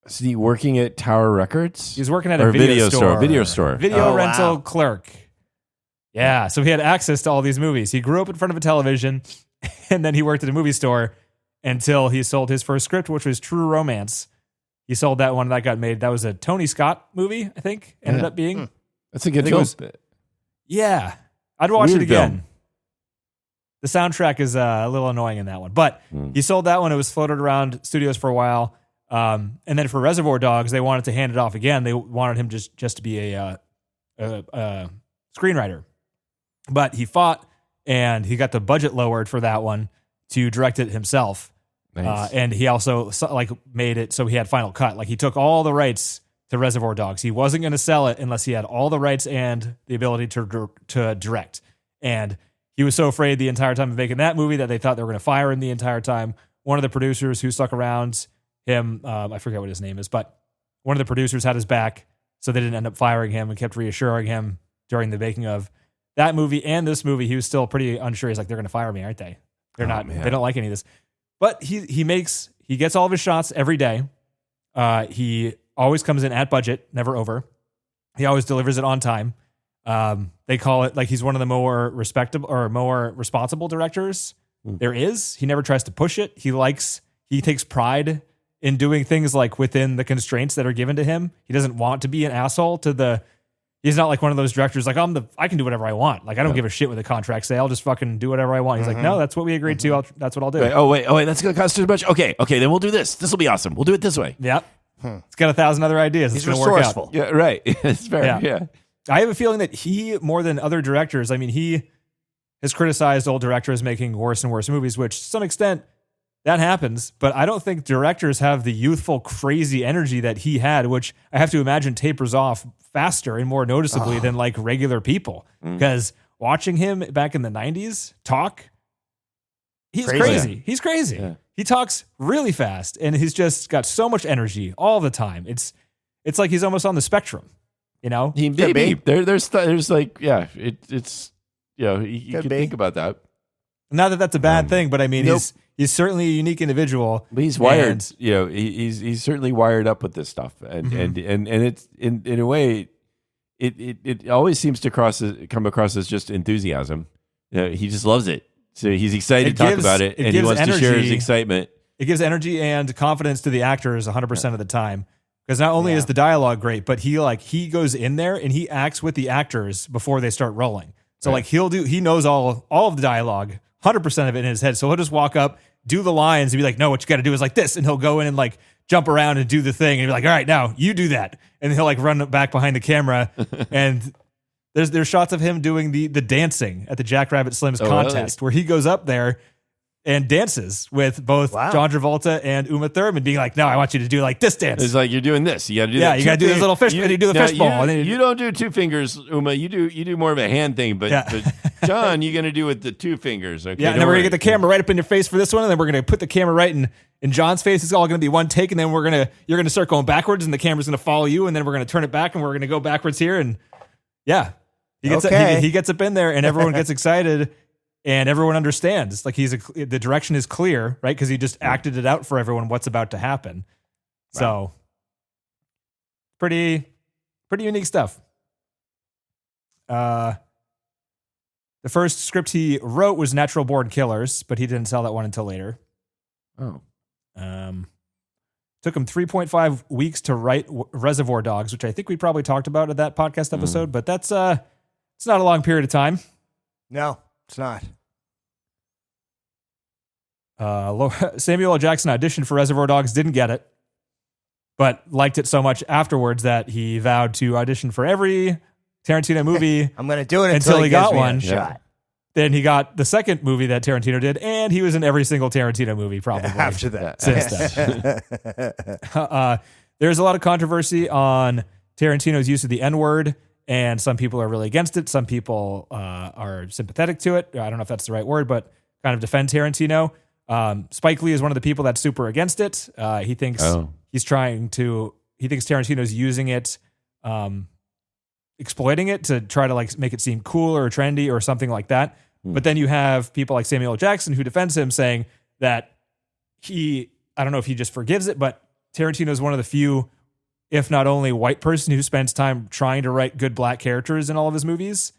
Is he working at Tower Records? He was working at Or a video store. Video store. Video Oh, rental wow. clerk. Yeah, so he had access to all these movies. He grew up in front of a television, and then he worked at a movie store, until he sold his first script, which was True Romance. He sold that one that got made. That was a Tony Scott movie, I think, ended up being. That's a good film. Yeah. I'd watch Weird it again. film. The soundtrack is a little annoying in that one. But he sold that one. It was floated around studios for a while. And then for Reservoir Dogs, they wanted to hand it off again. They wanted him just to be a screenwriter. But he fought, and he got the budget lowered for that one to direct it himself. Nice. And he also made it so he had final cut. Like, he took all the rights to Reservoir Dogs. He wasn't going to sell it unless he had all the rights and the ability to direct. And he was so afraid the entire time of making that movie that they thought they were going to fire him the entire time. One of the producers who stuck around him, I forget what his name is, but one of the producers had his back, so they didn't end up firing him and kept reassuring him during the making of that movie and this movie. He was still pretty unsure. He's like, they're going to fire me, aren't they? They're not. Man. They don't like any of this. But he gets all of his shots every day. He always comes in at budget, never over. He always delivers it on time. They call it, like, he's one of the more respectable or more responsible directors there is. He never tries to push it. He takes pride in doing things like within the constraints that are given to him. He doesn't want to be an asshole he's not like one of those directors like, I can do whatever I want. Like, I don't give a shit what the contracts say. I'll just fucking do whatever I want. He's like, no, that's what we agreed to. That's what I'll do. Right. Oh wait, that's going to cost too much. Okay, then we'll do this. This will be awesome. We'll do it this way. Yep. It's got 1,000 other ideas. He's it's going to work resourceful. out. Yeah, right. It's fair. Yeah. I have a feeling that he, more than other directors, I mean, he has criticized old directors making worse and worse movies, which to some extent that happens, but I don't think directors have the youthful, crazy energy that he had, which I have to imagine tapers off faster and more noticeably than like regular people. Because watching him back in the 90s talk, he's crazy. He's crazy. Yeah. He talks really fast, and he's just got so much energy all the time. It's like he's almost on the spectrum, you know? He may be. There's like, yeah, it's, you know, you can think about that. Not that that's a bad thing, but I mean, he's certainly a unique individual. But he's wired, you know, he's certainly wired up with this stuff. And it's in a way, it always seems to come across as just enthusiasm. You know, he just loves it. So he's excited to talk about it, and he wants to share his excitement. It gives energy and confidence to the actors 100% of the time. Because not only is the dialogue great, but he goes in there and he acts with the actors before they start rolling. So he knows all of the dialogue, 100% of it in his head. So he'll just walk up, do the lines, and be like, no, what you got to do is like this. And he'll go in and like jump around and do the thing. And be like, all right, now you do that. And he'll like run back behind the camera. And there's shots of him doing the dancing at the Jackrabbit Slims contest where he goes up there and dances with both John Travolta and Uma Thurman, being like, no, I want you to do like this dance. It's like, you're doing this. You got to do that. Yeah, you got to do this little fish. You do the fishbowl. And then you don't do two fingers, Uma. You do more of a hand thing. But John, you're going to do with the two fingers. Okay. Yeah, and then we're going to get the camera right up in your face for this one. And then we're going to put the camera right in John's face. It's all going to be one take. And then you're going to start going backwards and the camera's going to follow you. And then we're going to turn it back and we're going to go backwards here. And yeah, he gets up in there and everyone gets excited. And everyone understands, like the direction is clear, right? Because he just acted it out for everyone what's about to happen. Wow. So, pretty unique stuff. The first script he wrote was Natural Born Killers, but he didn't sell that one until later. Oh. Took him 3.5 weeks to write Reservoir Dogs, which I think we probably talked about at that podcast episode, but that's it's not a long period of time. No, it's not. Samuel L. Jackson auditioned for Reservoir Dogs, didn't get it, but liked it so much afterwards that he vowed to audition for every Tarantino movie. I'm going to do it until he got one shot. Then he got the second movie that Tarantino did, and he was in every single Tarantino movie probably after that. Since then. There's a lot of controversy on Tarantino's use of the N-word, and some people are really against it. Some people are sympathetic to it. I don't know if that's the right word, but kind of defend Tarantino. Spike Lee is one of the people that's super against it. He thinks he thinks Tarantino's using it, exploiting it to try to like make it seem cool or trendy or something like that. But then you have people like Samuel L. Jackson who defends him, saying that I don't know if he just forgives it, but Tarantino is one of the few, if not only white person who spends time trying to write good black characters in all of his movies.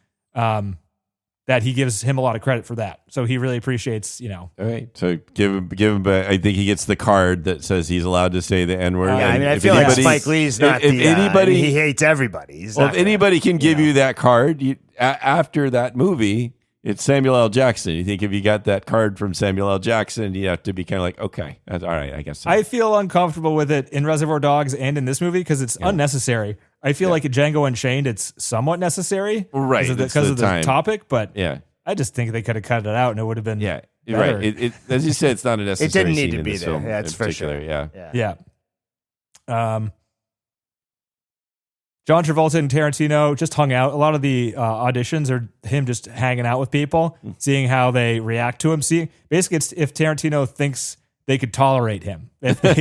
that he gives him a lot of credit for that. So he really appreciates, All right. So give him. I think he gets the card that says he's allowed to say the N-word. Yeah, I mean, I feel like Spike Lee's not anybody. He hates everybody. If anybody can give you that card after that movie, it's Samuel L. Jackson. You think if you got that card from Samuel L. Jackson, you have to be kind of like, okay, that's all right, I guess. So. I feel uncomfortable with it in Reservoir Dogs and in this movie because it's unnecessary. I feel like at Django Unchained, it's somewhat necessary, right? Because of the topic, but yeah, I just think they could have cut it out and it would have been better. Right. It, as you said, it's not a necessary. It didn't need scene to be in this there. film That's in for particular. sure. Yeah. John Travolta and Tarantino just hung out. A lot of the auditions are him just hanging out with people, seeing how they react to him. Basically, it's if Tarantino thinks they could tolerate him, if they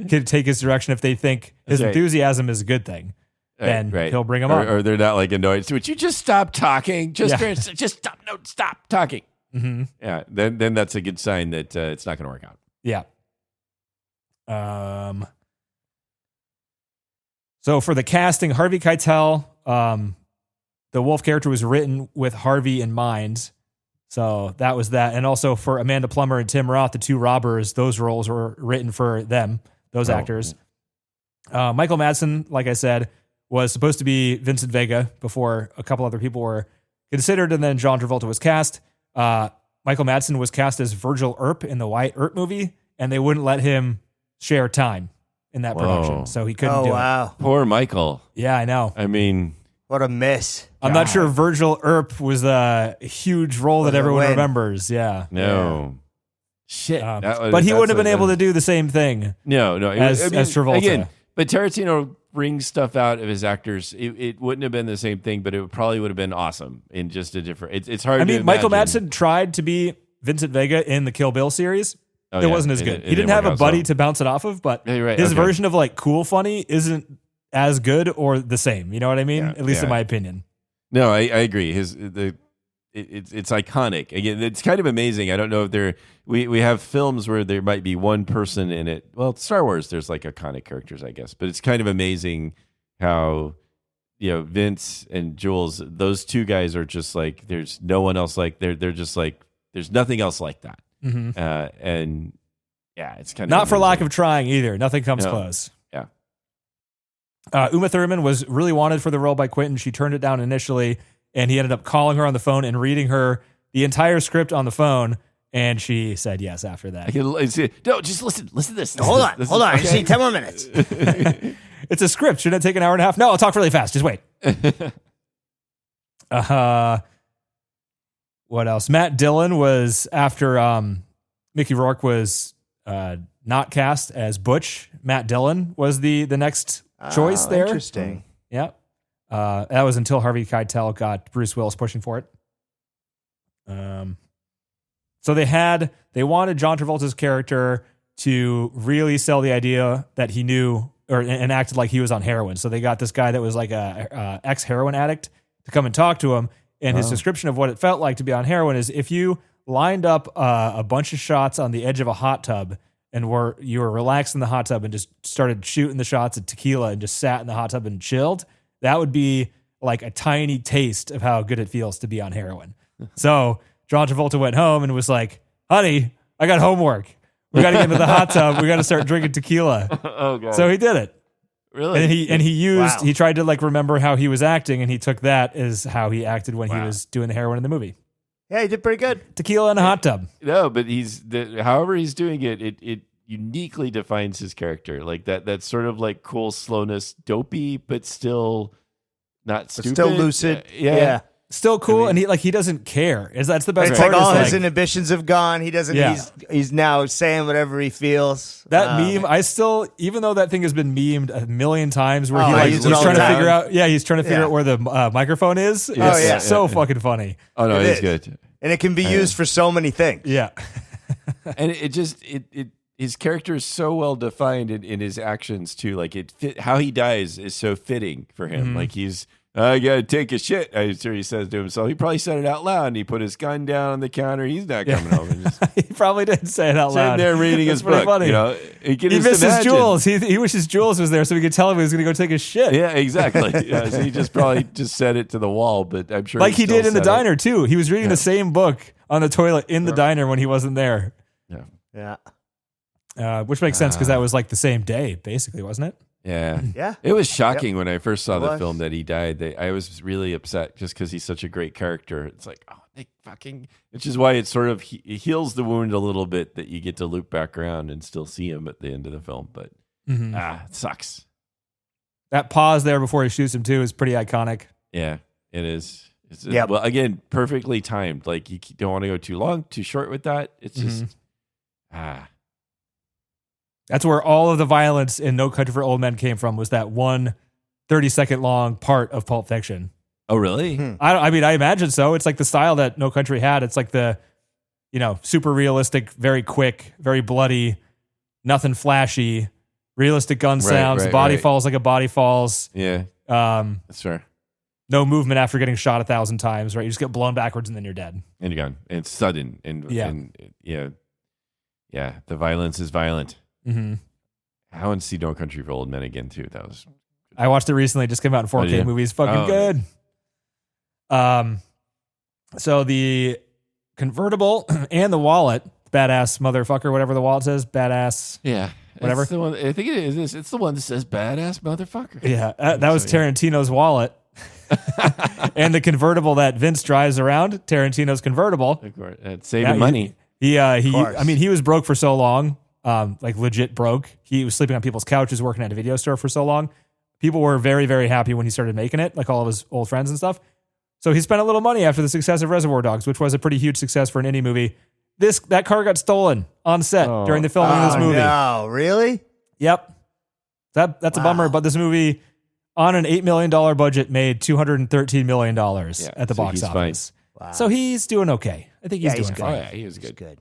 could take his direction, if they think his enthusiasm is a good thing, then he'll bring him on. Or they're not like annoyed. So would you just stop talking? Just stop. No, stop talking. Mm-hmm. Yeah. Then that's a good sign that it's not going to work out. Yeah. So for the casting, Harvey Keitel, the Wolf character was written with Harvey in mind. So that was that. And also for Amanda Plummer and Tim Roth, the two robbers, those roles were written for them, those actors. Michael Madsen, like I said, was supposed to be Vincent Vega before a couple other people were considered, and then John Travolta was cast. Michael Madsen was cast as Virgil Earp in the Wyatt Earp movie, and they wouldn't let him share time in that production, so he couldn't do it. Poor Michael. Yeah, I know. I mean, what a miss. I'm not sure Virgil Earp was a huge role that everyone remembers. Yeah. No. Shit. But he wouldn't have been able to do the same thing. No. As Travolta. Again, but Tarantino brings stuff out of his actors. It wouldn't have been the same thing, but it probably would have been awesome in just a different. It's hard. I mean, Michael Madsen tried to be Vincent Vega in the Kill Bill series. It wasn't as good. He didn't have a buddy to bounce it off of, but his version of like cool funny isn't as good or the same. You know what I mean? At least in my opinion. No, I agree. It's iconic. Again, it's kind of amazing. I don't know if we have films where there might be one person in it. Well, Star Wars, there's like iconic characters, I guess, but it's kind of amazing how Vince and Jules, those two guys are just like there's no one else like they're just like there's nothing else like that. Mm-hmm. And it's kind of not for lack of trying either. Nothing comes close. Yeah. Uma Thurman was really wanted for the role by Quentin. She turned it down initially, and he ended up calling her on the phone and reading her the entire script on the phone, and she said yes after that. No, just listen to this. Hold on. I just need 10 more minutes. It's a script. Shouldn't it take an hour and a half? No, I'll talk really fast. Just wait. What else? Matt Dillon was after Mickey Rourke was not cast as Butch. Matt Dillon was the next choice there. Interesting. Yeah. That was until Harvey Keitel got Bruce Willis pushing for it. So they wanted John Travolta's character to really sell the idea that he knew and acted like he was on heroin. So they got this guy that was like a ex-heroin addict to come and talk to him. And his description of what it felt like to be on heroin is if you lined up a bunch of shots on the edge of a hot tub and you were relaxed in the hot tub and just started shooting the shots of tequila and just sat in the hot tub and chilled, that would be like a tiny taste of how good it feels to be on heroin. So John Travolta went home and was like, honey, I got homework. We got to get into the hot tub. We got to start drinking tequila. Oh, God. So he did it. Really? And he tried to like remember how he was acting, and he took that as how he acted when he was doing the heroin in the movie. Yeah, he did pretty good. Tequila in a hot tub. No, but however he's doing it, it uniquely defines his character. Like that sort of like cool slowness, dopey, but still not stupid. Still lucid. Yeah. Still cool, and he doesn't care. That's the best it's part. Like all his inhibitions have gone. He doesn't. Yeah. He's now saying whatever he feels. That meme, I still, even though that thing has been memed a million times, where he's trying to figure out. Yeah, he's trying to figure out where the microphone is. Yes. It's so fucking funny. Oh no, it's good, and it can be used for so many things. Yeah, and his character is so well defined in his actions too. Like how he dies is so fitting for him. Mm-hmm. Like he's I gotta take a shit. I'm sure he says to himself. He probably said it out loud, and he put his gun down on the counter. He's not coming home. And just He probably didn't say it out sitting loud. there reading his book. Funny. You know, He missed his Jules. He wishes Jules was there so we could tell him he was going to go take a shit. Yeah, exactly. Yeah, so he just probably just said it to the wall, but I'm sure Like he still did in the said diner too. He was reading the same book on the toilet in the diner when he wasn't there. Yeah. Which makes sense because that was like the same day, basically, wasn't it? Yeah. Yeah. It was shocking when I first saw It the was. film that he died. I was really upset just because he's such a great character. It's like, oh, they fucking, which is why it sort of it heals the wound a little bit that you get to loop back around and still see him at the end of the film. But it sucks. That pause there before he shoots him too is pretty iconic. Yeah, it is. Yep. Well, again, perfectly timed. Like you don't want to go too long, too short with that. It's just, That's where all of the violence in No Country for Old Men came from, was that one 30-second long part of Pulp Fiction. Oh, really? I mean, I imagine so. It's like the style that No Country had. It's like the, super realistic, very quick, very bloody, nothing flashy, realistic gun sounds. right, body right. falls like a body falls. Yeah, that's fair. No movement after getting shot 1,000 times, right? You just get blown backwards and then you're dead. And you're gone. And it's sudden. And yeah. The violence is violent. Mm-hmm. I want to see No Country for Old Men again too. That was. I watched it recently. It just came out in 4K yeah? movie. It's fucking good. So the convertible and the wallet, badass motherfucker, whatever the wallet says, badass. Yeah. Whatever. It's the one, I think it is. It's the one that says badass motherfucker. Yeah, that was Tarantino's wallet. And the convertible that Vince drives around, Tarantino's convertible. Of course. It's saving money. He was broke for so long, like legit broke. He was sleeping on people's couches, working at a video store for so long. People were very, very happy when he started making it, like all of his old friends and stuff. So he spent a little money after the success of Reservoir Dogs, which was a pretty huge success for an indie movie. That car got stolen on set during the filming of this movie. No, really? Yep. That's a bummer, but this movie, on an $8 million budget, made $213 million at the box office. Wow. So he's doing okay. I think he's doing good. fine. Oh, yeah, he was good. Good.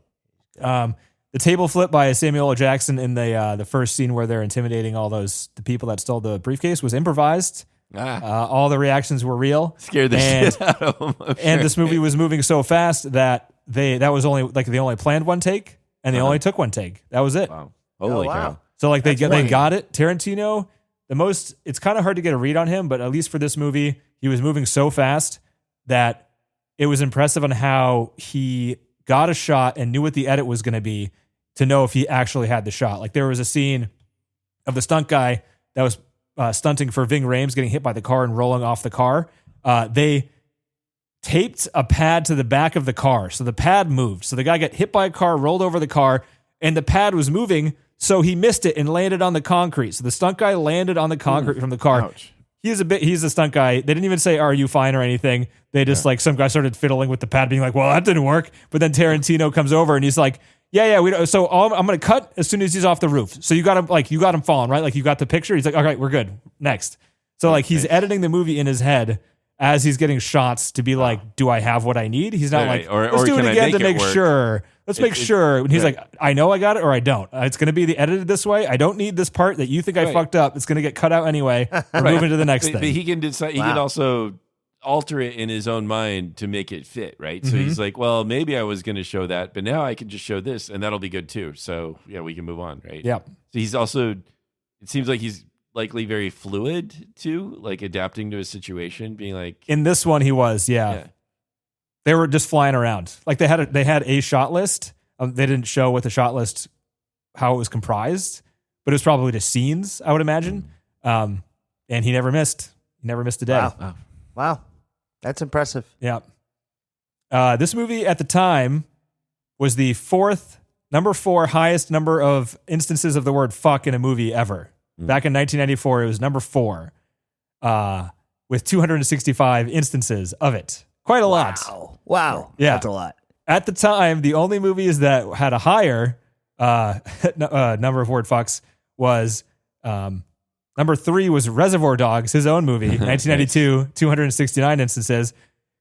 The table flip by Samuel L. Jackson in the first scene where they're intimidating all the people that stole the briefcase was improvised. All the reactions were real. Scared the shit out of him. And this movie was moving so fast that they only planned one take and they only took one take. That was it. Wow. Holy cow. So like they got it. Tarantino, it's kind of hard to get a read on him, but at least for this movie, he was moving so fast that it was impressive on how he got a shot and knew what the edit was going to be to know if he actually had the shot. Like there was a scene of the stunt guy that was stunting for Ving Rhames getting hit by the car and rolling off the car. They taped a pad to the back of the car. So the pad moved. So the guy got hit by a car, rolled over the car, and the pad was moving. So he missed it and landed on the concrete. So the stunt guy landed on the concrete from the car. Ouch. He's a stunt guy. They didn't even say, "Are you fine?" or anything. They just some guy started fiddling with the pad, being like, "Well, that didn't work." But then Tarantino comes over and he's like, "Yeah, we don't, so I'm going to cut as soon as he's off the roof." So you got him falling, right? Like you got the picture. He's like, "All right, we're good. Next." So like he's editing the movie in his head as he's getting shots to be like, "Do I have what I need?" He's not Right, like, or "Let's do it can I again to make it make work?" sure." Let's make sure. And he's like, "I know I got it or I don't. It's going to be edited this way. I don't need this part that you think I fucked up. It's going to get cut out anyway. We're moving to the next thing." But he can decide. He can also alter it in his own mind to make it fit, right? So he's like, "Well, maybe I was going to show that, but now I can just show this, and that'll be good too." So yeah, we can move on, right? Yeah. So he's also. It seems like he's likely very fluid too, like adapting to a situation, being like. In this one, he was, yeah. They were just flying around. Like they had a shot list. They didn't show what the shot list, how it was comprised, but it was probably just scenes, I would imagine. And he never missed. He never missed a day. Wow. That's impressive. Yeah. This movie at the time was the number 4 highest number of instances of the word fuck in a movie ever. Back in 1994, it was number 4 with 265 instances of it. Quite a lot. Wow. Yeah. That's a lot. At the time, the only movies that had a higher number of word fucks was number 3 was Reservoir Dogs, his own movie, 1992, 269 instances.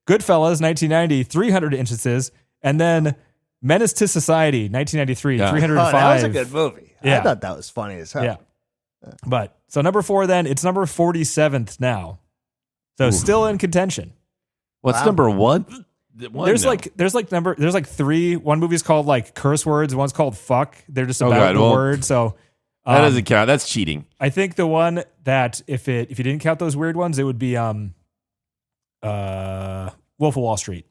Goodfellas, 1990, 300 instances. And then Menace to Society, 1993, 305. That was a good movie. Yeah. I thought that was funny as hell. Yeah. But so number 4 then, it's number 47th now. So still in contention. What's number one? There's like three. One movie's called like curse words. One's called fuck. They're just about the word. So that doesn't count. That's cheating. I think the one that if you didn't count those weird ones, it would be Wolf of Wall Street.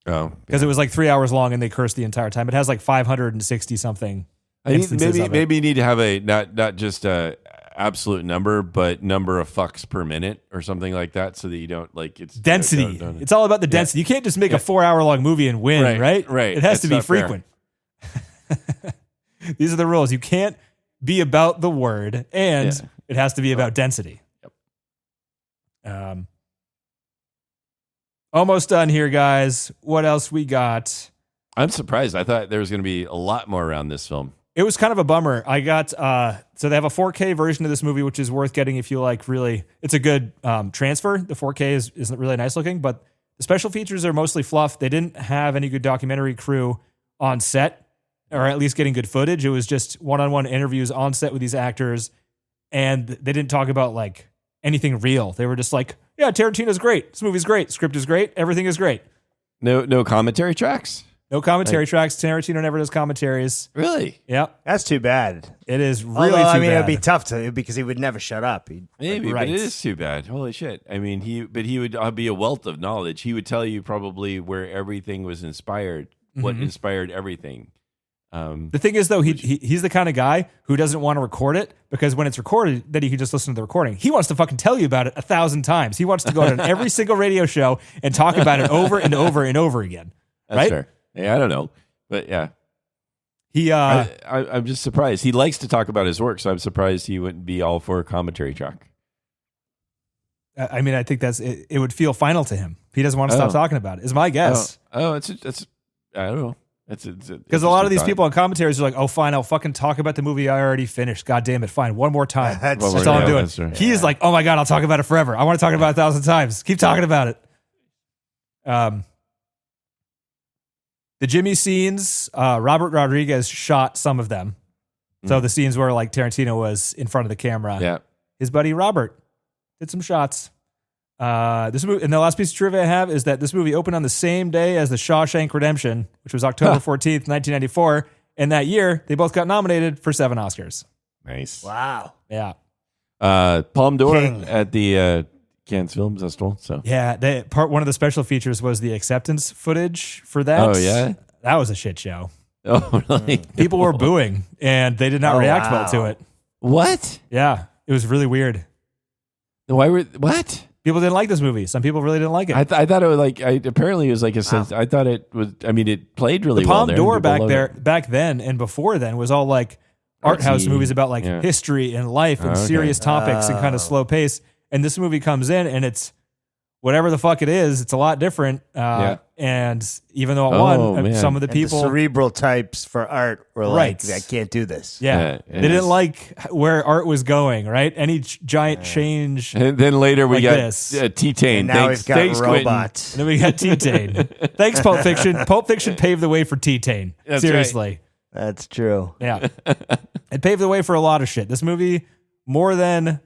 Oh, because it was like 3 hours long and they cursed the entire time. It has like 560 something. I think maybe you need to have a not just a absolute number, but number of fucks per minute or something like that, so that you don't like it's density. It's all about the density. You can't just make a 4 hour long movie and win, right? Right. It has to be frequent. These are the rules. You can't be about the word, and it has to be about density. Yep. Almost done here, guys. What else we got? I'm surprised. I thought there was going to be a lot more around this film. It was kind of a bummer. I got so they have a 4K version of this movie, which is worth getting if you like really. It's a good transfer. The 4K isn't really nice looking, but the special features are mostly fluff. They didn't have any good documentary crew on set, or at least getting good footage. It was just one-on-one interviews on set with these actors, and they didn't talk about like anything real. They were just like, "Yeah, Tarantino's great. This movie's great. Script is great. Everything is great." No commentary tracks. No commentary tracks. Tarantino never does commentaries. Really? Yep. That's too bad. It is really Although, too bad. it'd be tough to because he would never shut up. Maybe, right. but it is too bad. Holy shit! I mean, he would be a wealth of knowledge. He would tell you probably where everything was inspired, what inspired everything. The thing is, though, he's the kind of guy who doesn't want to record it because when it's recorded, then he can just listen to the recording. He wants to fucking tell you about it 1,000 times. He wants to go on every single radio show and talk about it over and over and over again. That's right? fair. Yeah, I don't know, but yeah. I'm just surprised. He likes to talk about his work, so I'm surprised he wouldn't be all for a commentary track. I mean, I think it would feel final to him. He doesn't want to stop talking about it, is my guess. It's I don't know. Because a lot of these people on commentaries are like, "Oh, fine, I'll fucking talk about the movie I already finished. God damn it, fine, one more time." That's all I'm doing. Right. He's like, "Oh my God, I'll talk about it forever. I want to talk about it 1,000 times. Keep talking about it." The Jimmy scenes, Robert Rodriguez shot some of them. So the scenes where like Tarantino was in front of the camera, his buddy Robert did some shots. This movie, and the last piece of trivia I have is that this movie opened on the same day as The Shawshank Redemption, which was October 14th, 1994. And that year, they both got nominated for 7 Oscars. Nice. Wow. Yeah. Palme d'Or at the Cannes Film Festival. So yeah, one of the special features was the acceptance footage for that. Oh yeah, that was a shit show. Oh really? People were booing, and they did not react well to it. What? Yeah, it was really weird. Why were what? People didn't like this movie. Some people really didn't like it. I thought it was like. Apparently, it was like a sense. I thought it was. I mean, it played really well. The Palme d'Or back then and before then was all like art house movies about like history and life and serious topics and kind of slow pace. And this movie comes in and it's whatever the fuck it is. It's a lot different. And even though it won, some of the people, the cerebral types for art were like, I can't do this. Yeah. They didn't like where art was going, right? Any giant change. And then later we got this. T-Tane. Now we've got robots. And then we got T-Tane. Thanks, Pulp Fiction. Pulp Fiction paved the way for T-Tane. Seriously. Right. That's true. Yeah. It paved the way for a lot of shit. This movie, more than,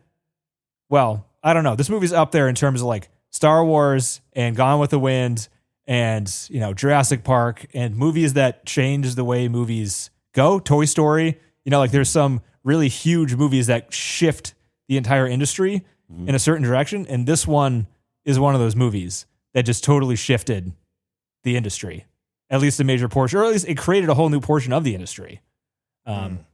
well, I don't know. This movie's up there in terms of like Star Wars and Gone with the Wind and, you know, Jurassic Park and movies that change the way movies go. Toy Story, you know, like there's some really huge movies that shift the entire industry in a certain direction. And this one is one of those movies that just totally shifted the industry, at least a major portion, or at least it created a whole new portion of the industry. And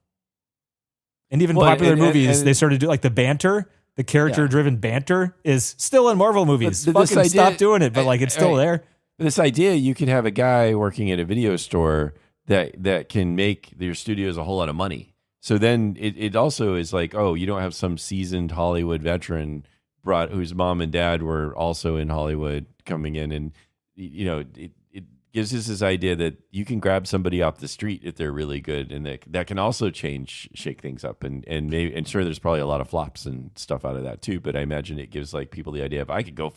even popular movies, they started to do like the banter. The character-driven banter is still in Marvel movies. Fucking stop doing it, but like it's still there. This idea, you could have a guy working at a video store that can make your studios a whole lot of money. So then it also is like, oh, you don't have some seasoned Hollywood veteran whose mom and dad were also in Hollywood coming in, and you know it gives us this idea that you can grab somebody off the street if they're really good, and that can also shake things up, and maybe, and sure, there's probably a lot of flops and stuff out of that too. But I imagine it gives like people the idea of I could go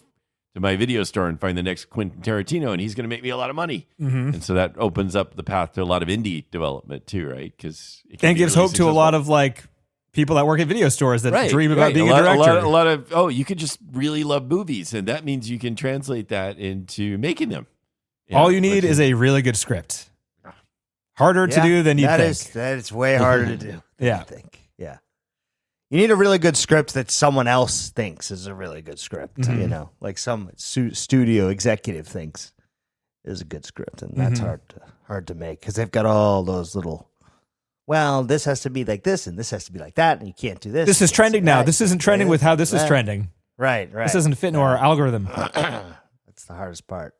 to my video store and find the next Quentin Tarantino, and he's going to make me a lot of money, and so that opens up the path to a lot of indie development too, right? Because and gives hope to a lot of like people that work at video stores that Right, dream about right. being a director. A lot of you could just really love movies, and that means you can translate that into making them. All you need is a really good script. Harder to do than you think. That is way harder to do. Yeah. I think. Yeah. You need a really good script that someone else thinks is a really good script. Mhm. You know, like some studio executive thinks is a good script, and that's hard to make because they've got all those little. Well, this has to be like this, and this has to be like that, and you can't do this. This is trending now. This isn't trending with how this is trending. Right. This doesn't fit into our algorithm. That's the hardest part.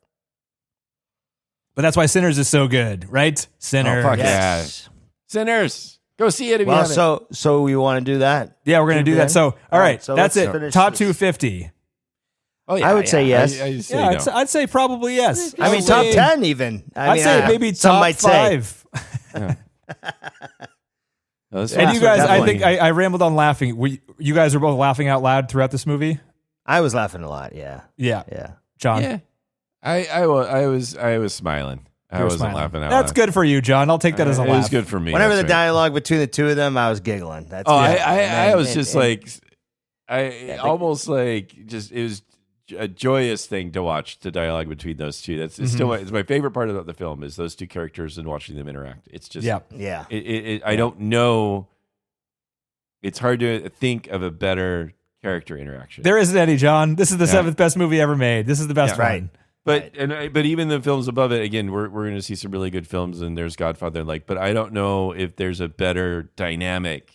But that's why Sinners is so good, right? Sinners. fuck Yes. Sinners. Go see it if you Well, haven't. so we want to do that. Yeah, we're going to do that. So, all right, so that's let's it. finish Top this. 250. Oh, I would say yes. I say Yeah, no. I'd say probably yes. I mean, top 10 even. I'd say maybe some top might say. 5. No, this And one's you guys, I definitely. think I rambled on laughing. You guys were both laughing out loud throughout this movie? I was laughing a lot. Yeah. Yeah. Yeah. John? Yeah. I was smiling. I You were wasn't smiling. laughing out That's loud. good for you, John. I'll take that as a It laugh. was good for me. Whenever the that's right. dialogue between the two of them, I was giggling. That's Oh, it. I was just like, but- almost like just it was a joyous thing to watch the dialogue between those two. That's it's still it's my favorite part about the film is those two characters and watching them interact. It's just Yeah. I don't know. It's hard to think of a better character interaction. There isn't any, John. This is the 7th best movie ever made. This is the best Yeah. one. Right. But even the films above it, again, we're going to see some really good films, and there's Godfather, but I don't know if there's a better dynamic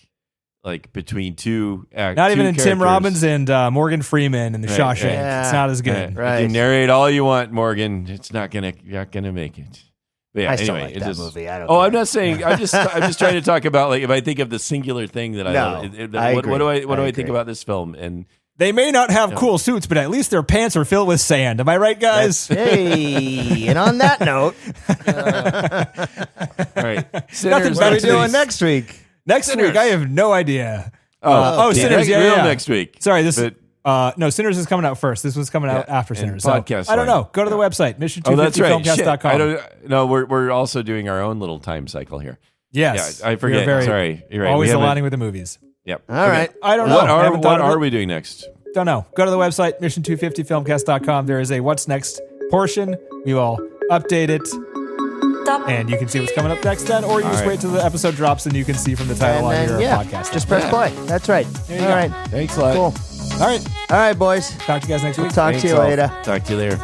like between two actors. Not even in Tim Robbins and Morgan Freeman and The Right, Shawshank. right. It's not as good. Right. You can narrate all you want, Morgan. It's you're not gonna make it. But yeah, I still anyway, like it's that just, movie. I don't Oh, care. I'm not saying. I'm just trying to talk about like if I think of the singular thing that I No, love. I What do agree. I I think agree. about this film? And They may not have cool suits, but at least their pants are filled with sand. Am I right, guys? Hey, and on that note, all right, Nothing what are we better doing next week? Next Sinners. week, I have no idea. yeah, Sinners. real Yeah. next week. Sorry, this. But- No, Sinners is coming out first. This was coming out Yeah, after and Sinners. podcast I don't line. know. Go to the website, Oh, that's right. Shit. I mission250filmcast.com. don't. No, we're also doing our own little time cycle here. Yes. Yeah, I forget. You're very- Sorry, you're right. Always We haven't- aligning with the movies. Yep. All right. I don't know. What are Haven't thought of it. we doing next? Don't know. Go to the website, mission250filmcast.com. There is a What's Next portion. We will update it. And you can see what's coming up next then, or you just right. wait till the episode drops and you can see from the title on your podcast. just press play. That's right. you All go. right. Thanks a lot. Cool. All right. All right, boys. Talk to you guys next week. Talk to Thanks you all. later. Talk to you later.